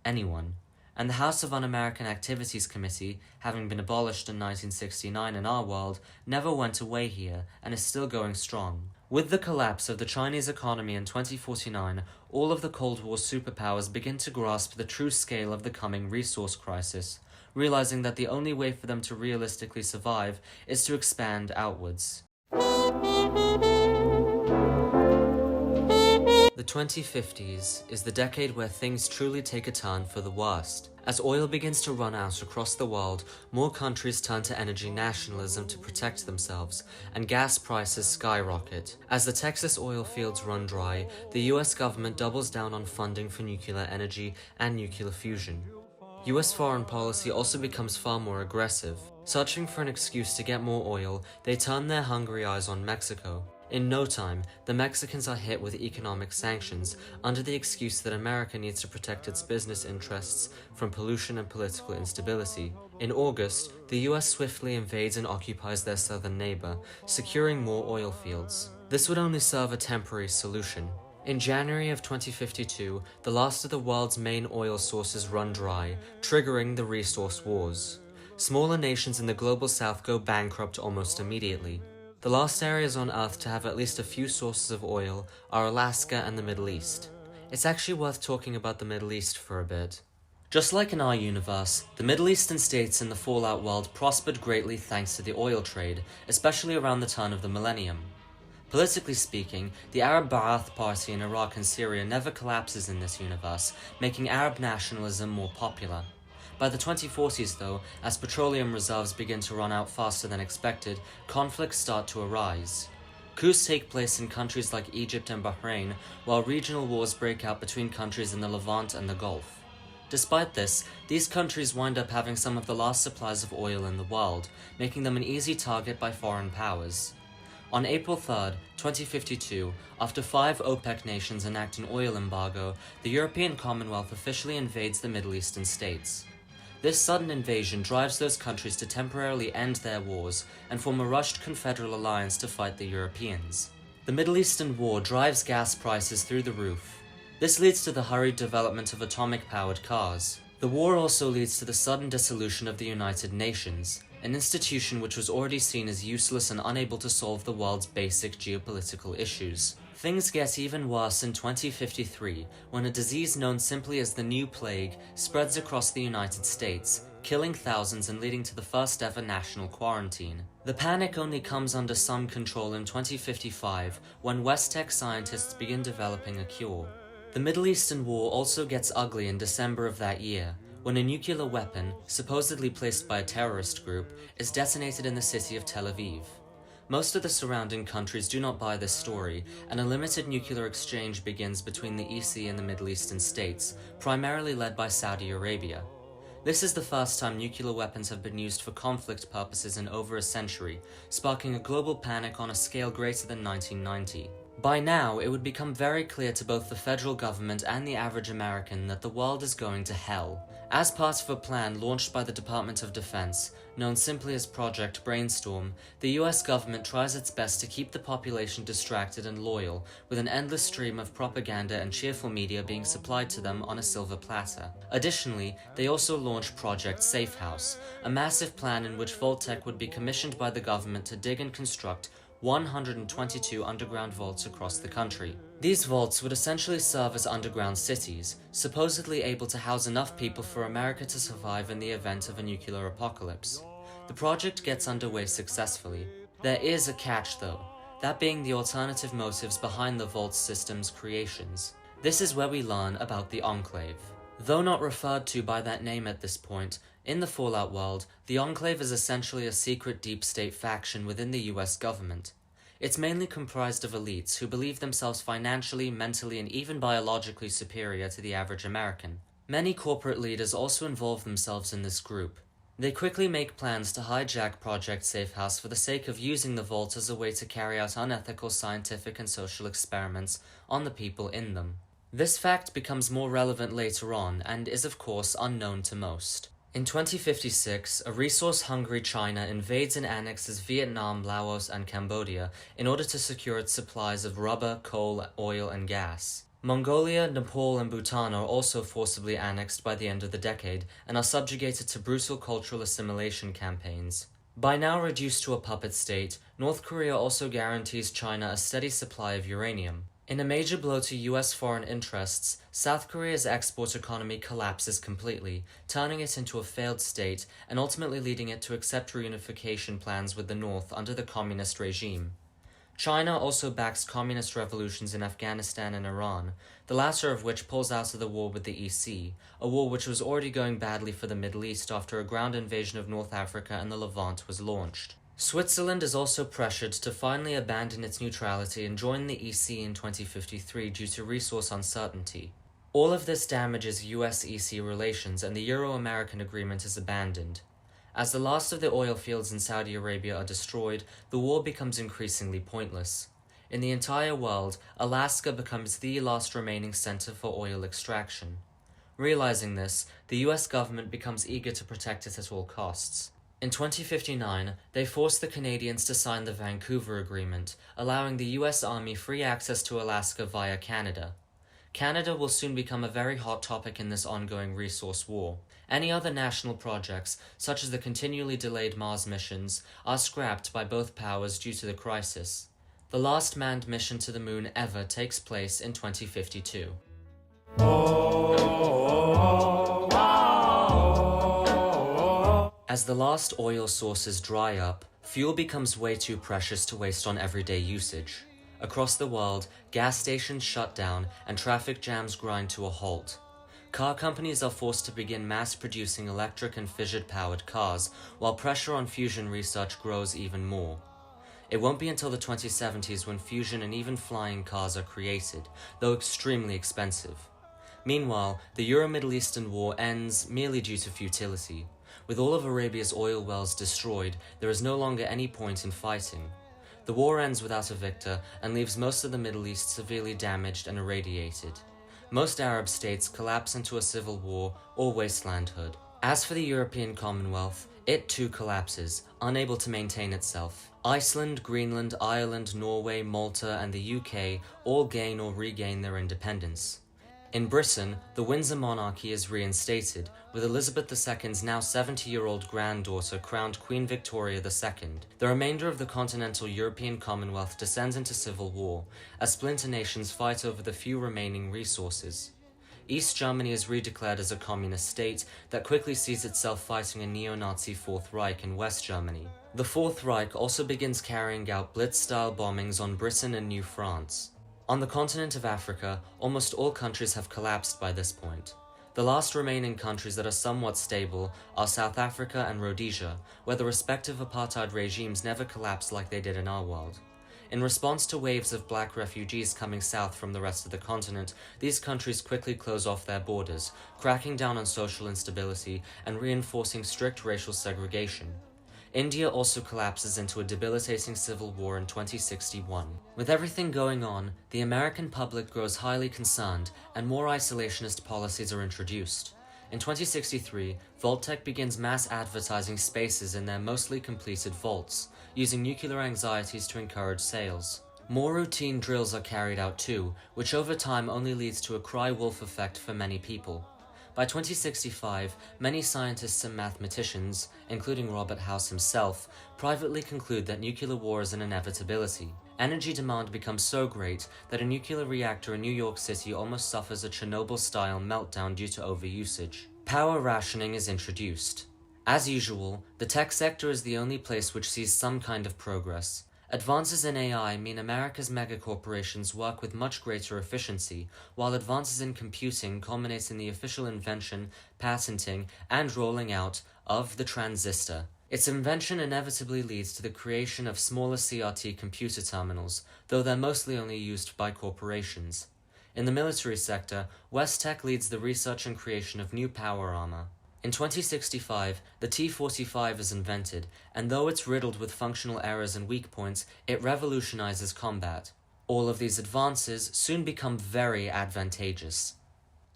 anyone. And the House of Un-American Activities Committee, having been abolished in 1969 in our world, never went away here and is still going strong. With the collapse of the Chinese economy in 2049, all of the Cold War superpowers begin to grasp the true scale of the coming resource crisis, realizing that the only way for them to realistically survive is to expand outwards. The 2050s is the decade where things truly take a turn for the worst. As oil begins to run out across the world, more countries turn to energy nationalism to protect themselves, and gas prices skyrocket. As the Texas oil fields run dry, the US government doubles down on funding for nuclear energy and nuclear fusion. US foreign policy also becomes far more aggressive. Searching for an excuse to get more oil, they turn their hungry eyes on Mexico. In no time, the Mexicans are hit with economic sanctions under the excuse that America needs to protect its business interests from pollution and political instability. In August, the US swiftly invades and occupies their southern neighbor, securing more oil fields. This would only serve a temporary solution. In January of 2052, the last of the world's main oil sources run dry, triggering the resource wars. Smaller nations in the global south go bankrupt almost immediately. The last areas on Earth to have at least a few sources of oil are Alaska and the Middle East. It's actually worth talking about the Middle East for a bit. Just like in our universe, the Middle Eastern states in the fallout world prospered greatly thanks to the oil trade, especially around the turn of the millennium. Politically speaking, the Arab Ba'ath Party in Iraq and Syria never collapses in this universe, making Arab nationalism more popular. By the 2040s though, as petroleum reserves begin to run out faster than expected, conflicts start to arise. Coups take place in countries like Egypt and Bahrain, while regional wars break out between countries in the Levant and the Gulf. Despite this, these countries wind up having some of the last supplies of oil in the world, making them an easy target by foreign powers. On April 3rd, 2052, after 5 OPEC nations enact an oil embargo, the European Commonwealth officially invades the Middle Eastern states. This sudden invasion drives those countries to temporarily end their wars and form a rushed confederal alliance to fight the Europeans. The Middle Eastern War drives gas prices through the roof. This leads to the hurried development of atomic-powered cars. The war also leads to the sudden dissolution of the United Nations, an institution which was already seen as useless and unable to solve the world's basic geopolitical issues. Things get even worse in 2053, when a disease known simply as the New Plague spreads across the United States, killing thousands and leading to the first ever national quarantine. The panic only comes under some control in 2055, when West Tech scientists begin developing a cure. The Middle Eastern War also gets ugly in December of that year, when a nuclear weapon, supposedly placed by a terrorist group, is detonated in the city of Tel Aviv. Most of the surrounding countries do not buy this story, and a limited nuclear exchange begins between the EC and the Middle Eastern states, primarily led by Saudi Arabia. This is the first time nuclear weapons have been used for conflict purposes in over a century, sparking a global panic on a scale greater than 1990. By now, it would become very clear to both the federal government and the average American that the world is going to hell. As part of a plan launched by the Department of Defense, known simply as Project Brainstorm, the US government tries its best to keep the population distracted and loyal, with an endless stream of propaganda and cheerful media being supplied to them on a silver platter. Additionally, they also launch Project Safe House, a massive plan in which Vault-Tec would be commissioned by the government to dig and construct 122 underground vaults across the country. These vaults would essentially serve as underground cities, supposedly able to house enough people for America to survive in the event of a nuclear apocalypse. The project gets underway successfully. There is a catch though, that being the alternative motives behind the vault system's creations. This is where we learn about the Enclave. Though not referred to by that name at this point, in the Fallout world, the Enclave is essentially a secret deep state faction within the US government. It's mainly comprised of elites who believe themselves financially, mentally, and even biologically superior to the average American. Many corporate leaders also involve themselves in this group. They quickly make plans to hijack Project Safehouse for the sake of using the vault as a way to carry out unethical scientific and social experiments on the people in them. This fact becomes more relevant later on and is of course unknown to most. In 2056, a resource-hungry China invades and annexes Vietnam, Laos, and Cambodia in order to secure its supplies of rubber, coal, oil, and gas. Mongolia, Nepal, and Bhutan are also forcibly annexed by the end of the decade and are subjugated to brutal cultural assimilation campaigns. By now reduced to a puppet state, North Korea also guarantees China a steady supply of uranium. In a major blow to US foreign interests, South Korea's export economy collapses completely, turning it into a failed state and ultimately leading it to accept reunification plans with the North under the communist regime. China also backs communist revolutions in Afghanistan and Iran, the latter of which pulls out of the war with the EC, a war which was already going badly for the Middle East after a ground invasion of North Africa and the Levant was launched. Switzerland is also pressured to finally abandon its neutrality and join the EC in 2053 due to resource uncertainty. All of this damages US-EC relations and the Euro-American agreement is abandoned. As the last of the oil fields in Saudi Arabia are destroyed, the war becomes increasingly pointless. In the entire world, Alaska becomes the last remaining center for oil extraction. Realizing this, the US government becomes eager to protect it at all costs. In 2059, they forced the Canadians to sign the Vancouver Agreement, allowing the US Army free access to Alaska via Canada. Canada will soon become a very hot topic in this ongoing resource war. Any other national projects, such as the continually delayed Mars missions, are scrapped by both powers due to the crisis. The last manned mission to the moon ever takes place in 2052. As the last oil sources dry up, fuel becomes way too precious to waste on everyday usage. Across the world, gas stations shut down and traffic jams grind to a halt. Car companies are forced to begin mass-producing electric and fission-powered cars, while pressure on fusion research grows even more. It won't be until the 2070s when fusion and even flying cars are created, though extremely expensive. Meanwhile, the Euro-Middle Eastern War ends merely due to futility. With all of Arabia's oil wells destroyed, there is no longer any point in fighting. The war ends without a victor and leaves most of the Middle East severely damaged and irradiated. Most Arab states collapse into a civil war or wastelandhood. As for the European Commonwealth, it too collapses, unable to maintain itself. Iceland, Greenland, Ireland, Norway, Malta, and the UK all gain or regain their independence. In Britain, the Windsor monarchy is reinstated, with Elizabeth II's now 70-year-old granddaughter crowned Queen Victoria II. The remainder of the continental European Commonwealth descends into civil war, as splinter nations fight over the few remaining resources. East Germany is redeclared as a communist state that quickly sees itself fighting a neo-Nazi Fourth Reich in West Germany. The Fourth Reich also begins carrying out Blitz-style bombings on Britain and New France. On the continent of Africa, almost all countries have collapsed by this point. The last remaining countries that are somewhat stable are South Africa and Rhodesia, where the respective apartheid regimes never collapsed like they did in our world. In response to waves of black refugees coming south from the rest of the continent, these countries quickly close off their borders, cracking down on social instability and reinforcing strict racial segregation. India also collapses into a debilitating civil war in 2061. With everything going on, the American public grows highly concerned and more isolationist policies are introduced. In 2063, Vault-Tec begins mass advertising spaces in their mostly completed vaults, using nuclear anxieties to encourage sales. More routine drills are carried out too, which over time only leads to a cry-wolf effect for many people. By 2065, many scientists and mathematicians, including Robert House himself, privately conclude that nuclear war is an inevitability. Energy demand becomes so great that a nuclear reactor in New York City almost suffers a Chernobyl-style meltdown due to overusage. Power rationing is introduced. As usual, the tech sector is the only place which sees some kind of progress. Advances in AI mean America's megacorporations work with much greater efficiency, while advances in computing culminate in the official invention, patenting, and rolling out of the transistor. Its invention inevitably leads to the creation of smaller CRT computer terminals, though they're mostly only used by corporations. In the military sector, West Tech leads the research and creation of new power armor. In 2065, the T-45 is invented, and though it's riddled with functional errors and weak points, it revolutionizes combat. All of these advances soon become very advantageous.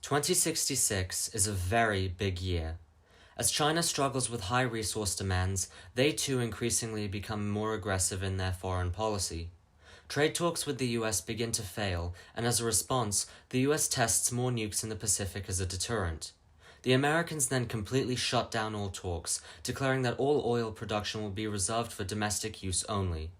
2066 is a very big year. As China struggles with high resource demands, they too increasingly become more aggressive in their foreign policy. Trade talks with the US begin to fail, and as a response, the US tests more nukes in the Pacific as a deterrent. The Americans then completely shut down all talks, declaring that all oil production will be reserved for domestic use only.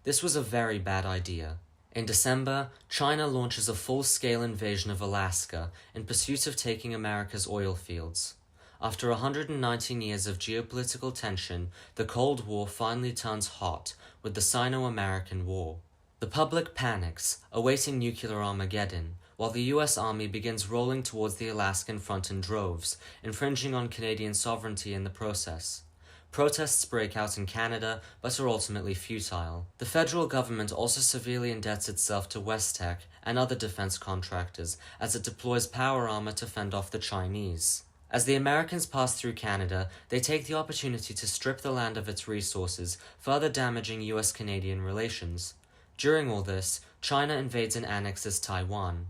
This was a very bad idea. In December, China launches a full-scale invasion of Alaska in pursuit of taking America's oil fields. After 119 years of geopolitical tension, the Cold War finally turns hot with the Sino-American War. The public panics, awaiting nuclear Armageddon, while the US Army begins rolling towards the Alaskan front in droves, infringing on Canadian sovereignty in the process. Protests break out in Canada, but are ultimately futile. The federal government also severely indebts itself to West Tech and other defense contractors as it deploys power armor to fend off the Chinese. As the Americans pass through Canada, they take the opportunity to strip the land of its resources, further damaging US-Canadian relations. During all this, China invades and annexes Taiwan.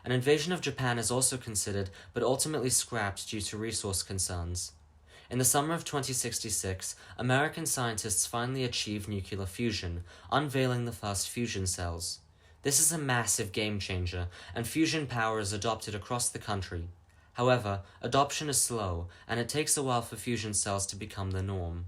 An invasion of Japan is also considered, but ultimately scrapped due to resource concerns. In the summer of 2066, American scientists finally achieve nuclear fusion, unveiling the first fusion cells. This is a massive game changer, and fusion power is adopted across the country. However, adoption is slow, and it takes a while for fusion cells to become the norm.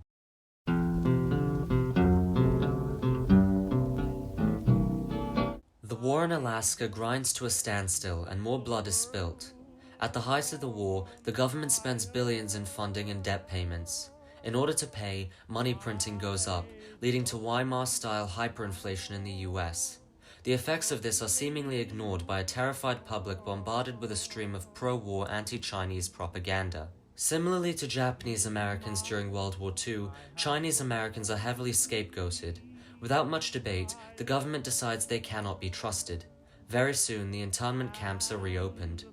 The war in Alaska grinds to a standstill, and more blood is spilt. At the height of the war, the government spends billions in funding and debt payments. In order to pay, money printing goes up, leading to Weimar-style hyperinflation in the US. The effects of this are seemingly ignored by a terrified public bombarded with a stream of pro-war anti-Chinese propaganda. Similarly to Japanese Americans during World War II, Chinese Americans are heavily scapegoated. Without much debate, the government decides they cannot be trusted. Very soon, the internment camps are reopened.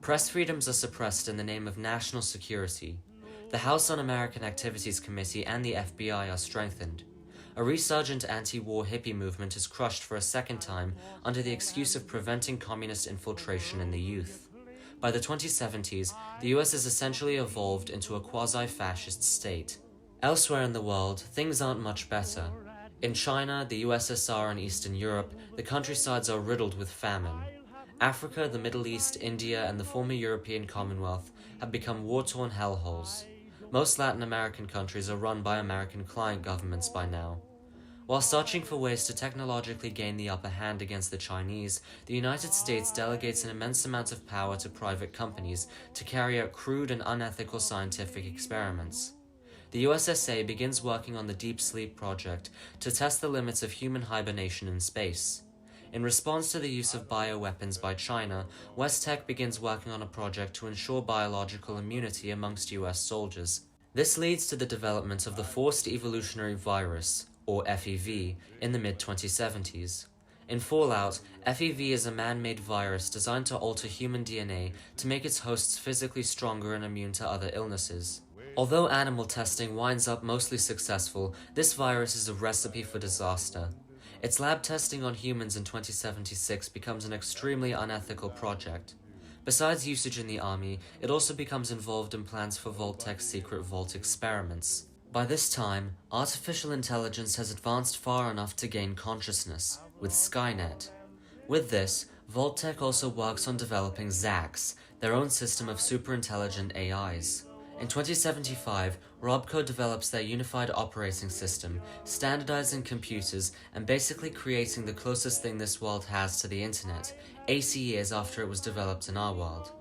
Press freedoms are suppressed in the name of national security. The House Un-American Activities Committee and the FBI are strengthened. A resurgent anti-war hippie movement is crushed for a second time under the excuse of preventing communist infiltration in the youth. By the 2070s, the US is essentially evolved into a quasi-fascist state. Elsewhere in the world, things aren't much better. In China, the USSR, and Eastern Europe, the countrysides are riddled with famine. Africa, the Middle East, India, and the former European Commonwealth have become war-torn hellholes. Most Latin American countries are run by American client governments by now. While searching for ways to technologically gain the upper hand against the Chinese, the United States delegates an immense amount of power to private companies to carry out crude and unethical scientific experiments. The USSA begins working on the Deep Sleep project to test the limits of human hibernation in space. In response to the use of bioweapons by China, West Tech begins working on a project to ensure biological immunity amongst US soldiers. This leads to the development of the Forced Evolutionary Virus, or FEV, in the mid-2070s. In Fallout, FEV is a man-made virus designed to alter human DNA to make its hosts physically stronger and immune to other illnesses. Although animal testing winds up mostly successful, this virus is a recipe for disaster. Its lab testing on humans in 2076 becomes an extremely unethical project. Besides usage in the army, it also becomes involved in plans for Vault-Tech's secret vault experiments. By this time, artificial intelligence has advanced far enough to gain consciousness, with Skynet. With this, Vault-Tech also works on developing ZACs, their own system of super-intelligent AIs. In 2075, Robco develops their unified operating system, standardizing computers and basically creating the closest thing this world has to the internet, 80 years after it was developed in our world.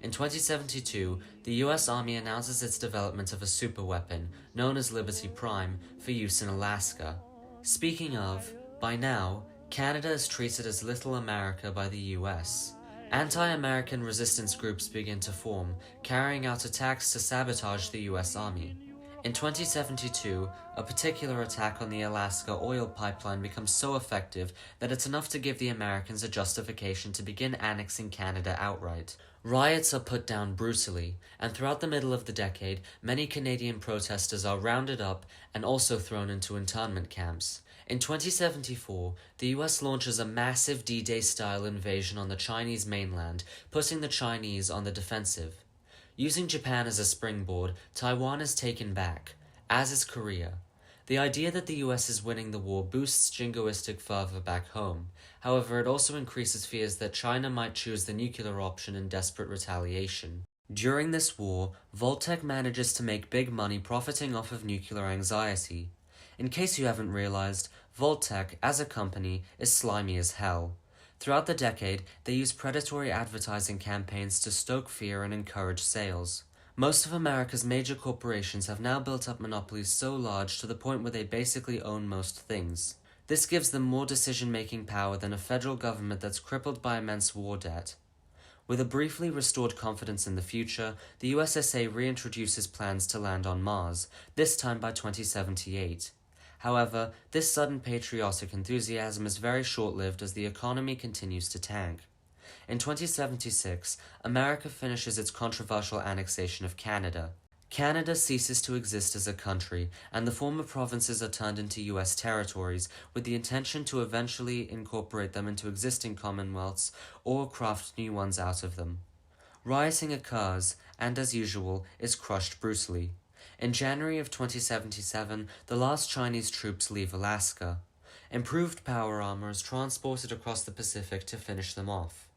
In 2072, the US Army announces its development of a superweapon, known as Liberty Prime, for use in Alaska. Speaking of, by now, Canada is treated as Little America by the US. Anti-American resistance groups begin to form, carrying out attacks to sabotage the US Army. In 2072, a particular attack on the Alaska oil pipeline becomes so effective that it's enough to give the Americans a justification to begin annexing Canada outright. Riots are put down brutally, and throughout the middle of the decade, many Canadian protesters are rounded up and also thrown into internment camps. In 2074, the US launches a massive D-Day-style invasion on the Chinese mainland, putting the Chinese on the defensive. Using Japan as a springboard, Taiwan is taken back, as is Korea. The idea that the US is winning the war boosts jingoistic fervor back home. However, it also increases fears that China might choose the nuclear option in desperate retaliation. During this war, Vault-Tec manages to make big money profiting off of nuclear anxiety. In case you haven't realized, Vault-Tec, as a company, is slimy as hell. Throughout the decade, they use predatory advertising campaigns to stoke fear and encourage sales. Most of America's major corporations have now built up monopolies so large to the point where they basically own most things. This gives them more decision-making power than a federal government that's crippled by immense war debt. With a briefly restored confidence in the future, the USSA reintroduces plans to land on Mars, this time by 2078. However, this sudden patriotic enthusiasm is very short-lived as the economy continues to tank. In 2076, America finishes its controversial annexation of Canada. Canada ceases to exist as a country, and the former provinces are turned into US territories with the intention to eventually incorporate them into existing commonwealths or craft new ones out of them. Rioting occurs, and as usual, is crushed brutally. In January of 2077, the last Chinese troops leave Alaska. Improved power armor is transported across the Pacific to finish them off.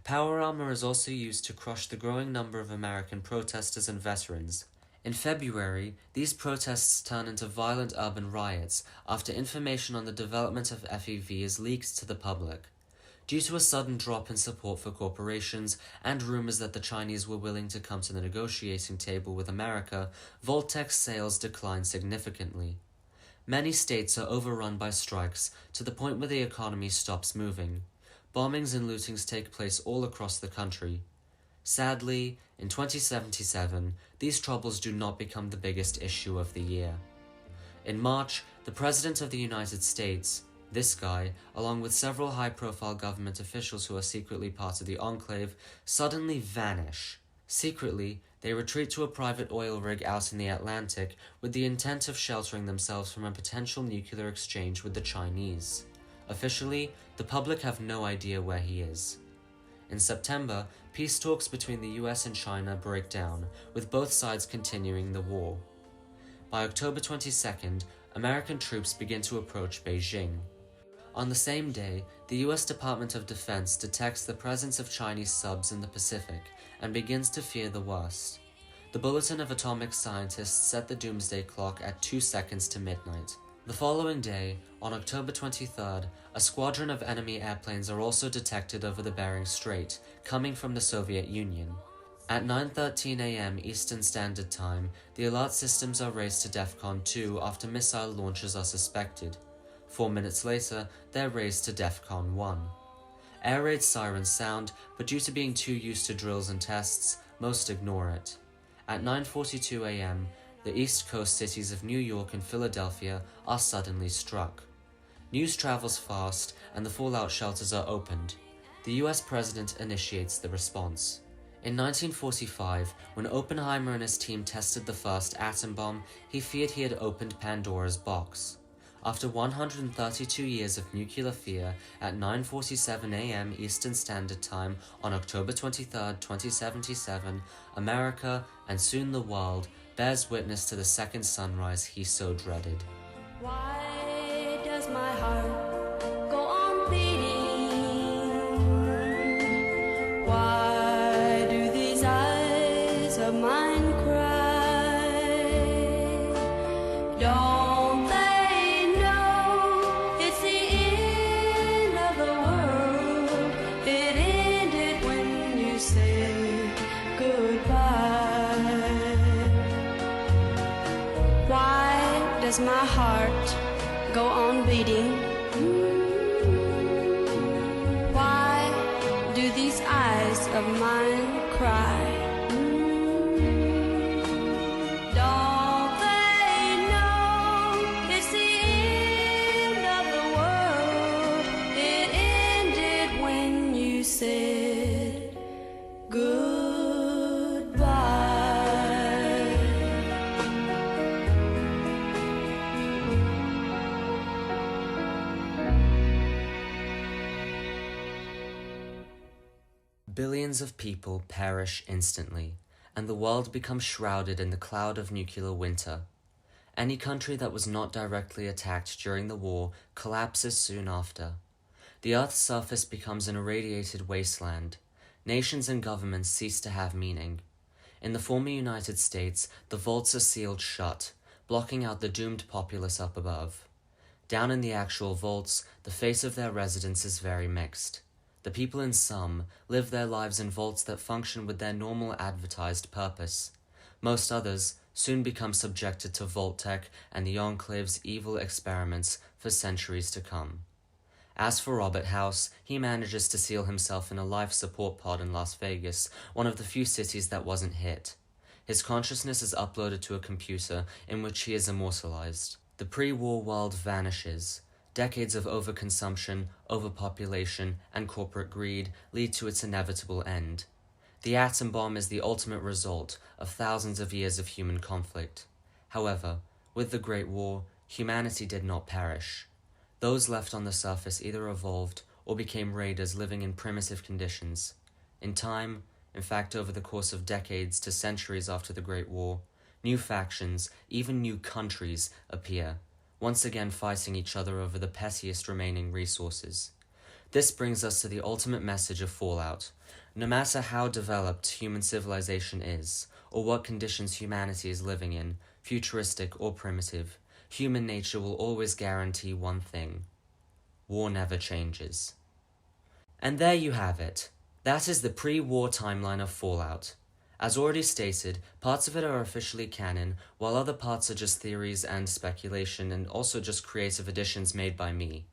Power armor is also used to crush the growing number of American protesters and veterans. In February, these protests turn into violent urban riots after information on the development of FEV is leaked to the public. Due to a sudden drop in support for corporations and rumors that the Chinese were willing to come to the negotiating table with America, Vault-Tec's sales decline significantly. Many states are overrun by strikes to the point where the economy stops moving. Bombings and lootings take place all across the country. Sadly, in 2077, these troubles do not become the biggest issue of the year. In March, the President of the United States, this guy, along with several high-profile government officials who are secretly part of the enclave, suddenly vanish. Secretly, they retreat to a private oil rig out in the Atlantic with the intent of sheltering themselves from a potential nuclear exchange with the Chinese. Officially, the public have no idea where he is. In September, peace talks between the US and China break down, with both sides continuing the war. By October 22nd, American troops begin to approach Beijing. On the same day, the US Department of Defense detects the presence of Chinese subs in the Pacific and begins to fear the worst. The Bulletin of Atomic Scientists set the doomsday clock at 2 seconds to midnight. The following day, on October 23rd, a squadron of enemy airplanes are also detected over the Bering Strait, coming from the Soviet Union. At 9:13 a.m. Eastern Standard Time, the alert systems are raised to DEFCON 2 after missile launches are suspected. 4 minutes later, they're raised to DEFCON 1. Air raid sirens sound, but due to being too used to drills and tests, most ignore it. At 9:42 a.m., the East Coast cities of New York and Philadelphia are suddenly struck. News travels fast, and the fallout shelters are opened. The US president initiates the response. In 1945, when Oppenheimer and his team tested the first atom bomb, he feared he had opened Pandora's box. After 132 years of nuclear fear, at 9:47 a.m. Eastern Standard Time on October 23, 2077, America, and soon the world, bears witness to the second sunrise he so dreaded. Why does my heart go on beating? Why do these eyes of mine cry? Don't they know it's the end of the world? It ended when you said goodbye. Why does my heart go on beating? Why do these eyes of mine cry? Don't they know it's the end of the world? It ended when you said goodbye. Billions of people perish instantly, and the world becomes shrouded in the cloud of nuclear winter. Any country that was not directly attacked during the war collapses soon after. The Earth's surface becomes an irradiated wasteland. Nations and governments cease to have meaning. In the former United States, the vaults are sealed shut, blocking out the doomed populace up above. Down in the actual vaults, the face of their residents is very mixed. The people in some live their lives in vaults that function with their normal advertised purpose. Most others soon become subjected to vault tech and the Enclave's evil experiments for centuries to come. As for Robert House, he manages to seal himself in a life support pod in Las Vegas, one of the few cities that wasn't hit. His consciousness is uploaded to a computer in which he is immortalized. The pre-war world vanishes. Decades of overconsumption, overpopulation, and corporate greed lead to its inevitable end. The atom bomb is the ultimate result of thousands of years of human conflict. However, with the Great War, humanity did not perish. Those left on the surface either evolved or became raiders living in primitive conditions. In time, in fact over the course of decades to centuries after the Great War, new factions, even new countries, appear, once again fighting each other over the pettiest remaining resources. This brings us to the ultimate message of Fallout. No matter how developed human civilization is, or what conditions humanity is living in, futuristic or primitive, human nature will always guarantee one thing: war never changes. And there you have it. That is the pre-war timeline of Fallout. As already stated, parts of it are officially canon, while other parts are just theories and speculation, and also just creative additions made by me.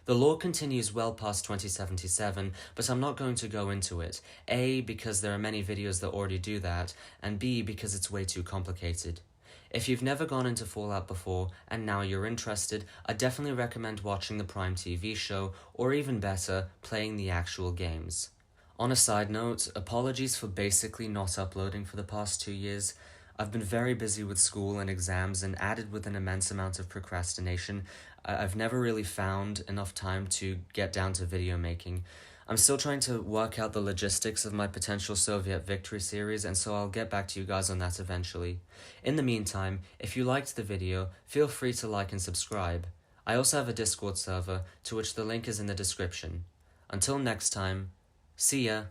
The lore continues well past 2077, but I'm not going to go into it, A, because there are many videos that already do that, and B, because it's way too complicated. If you've never gone into Fallout before, and now you're interested, I definitely recommend watching the Prime TV show, or even better, playing the actual games. On a side note, apologies for basically not uploading for the past 2 years. I've been very busy with school and exams, and added with an immense amount of procrastination, I've never really found enough time to get down to video making. I'm still trying to work out the logistics of my potential Soviet victory series, and so I'll get back to you guys on that eventually. In the meantime, if you liked the video, feel free to like and subscribe. I also have a Discord server, to which the link is in the description. Until next time, see ya!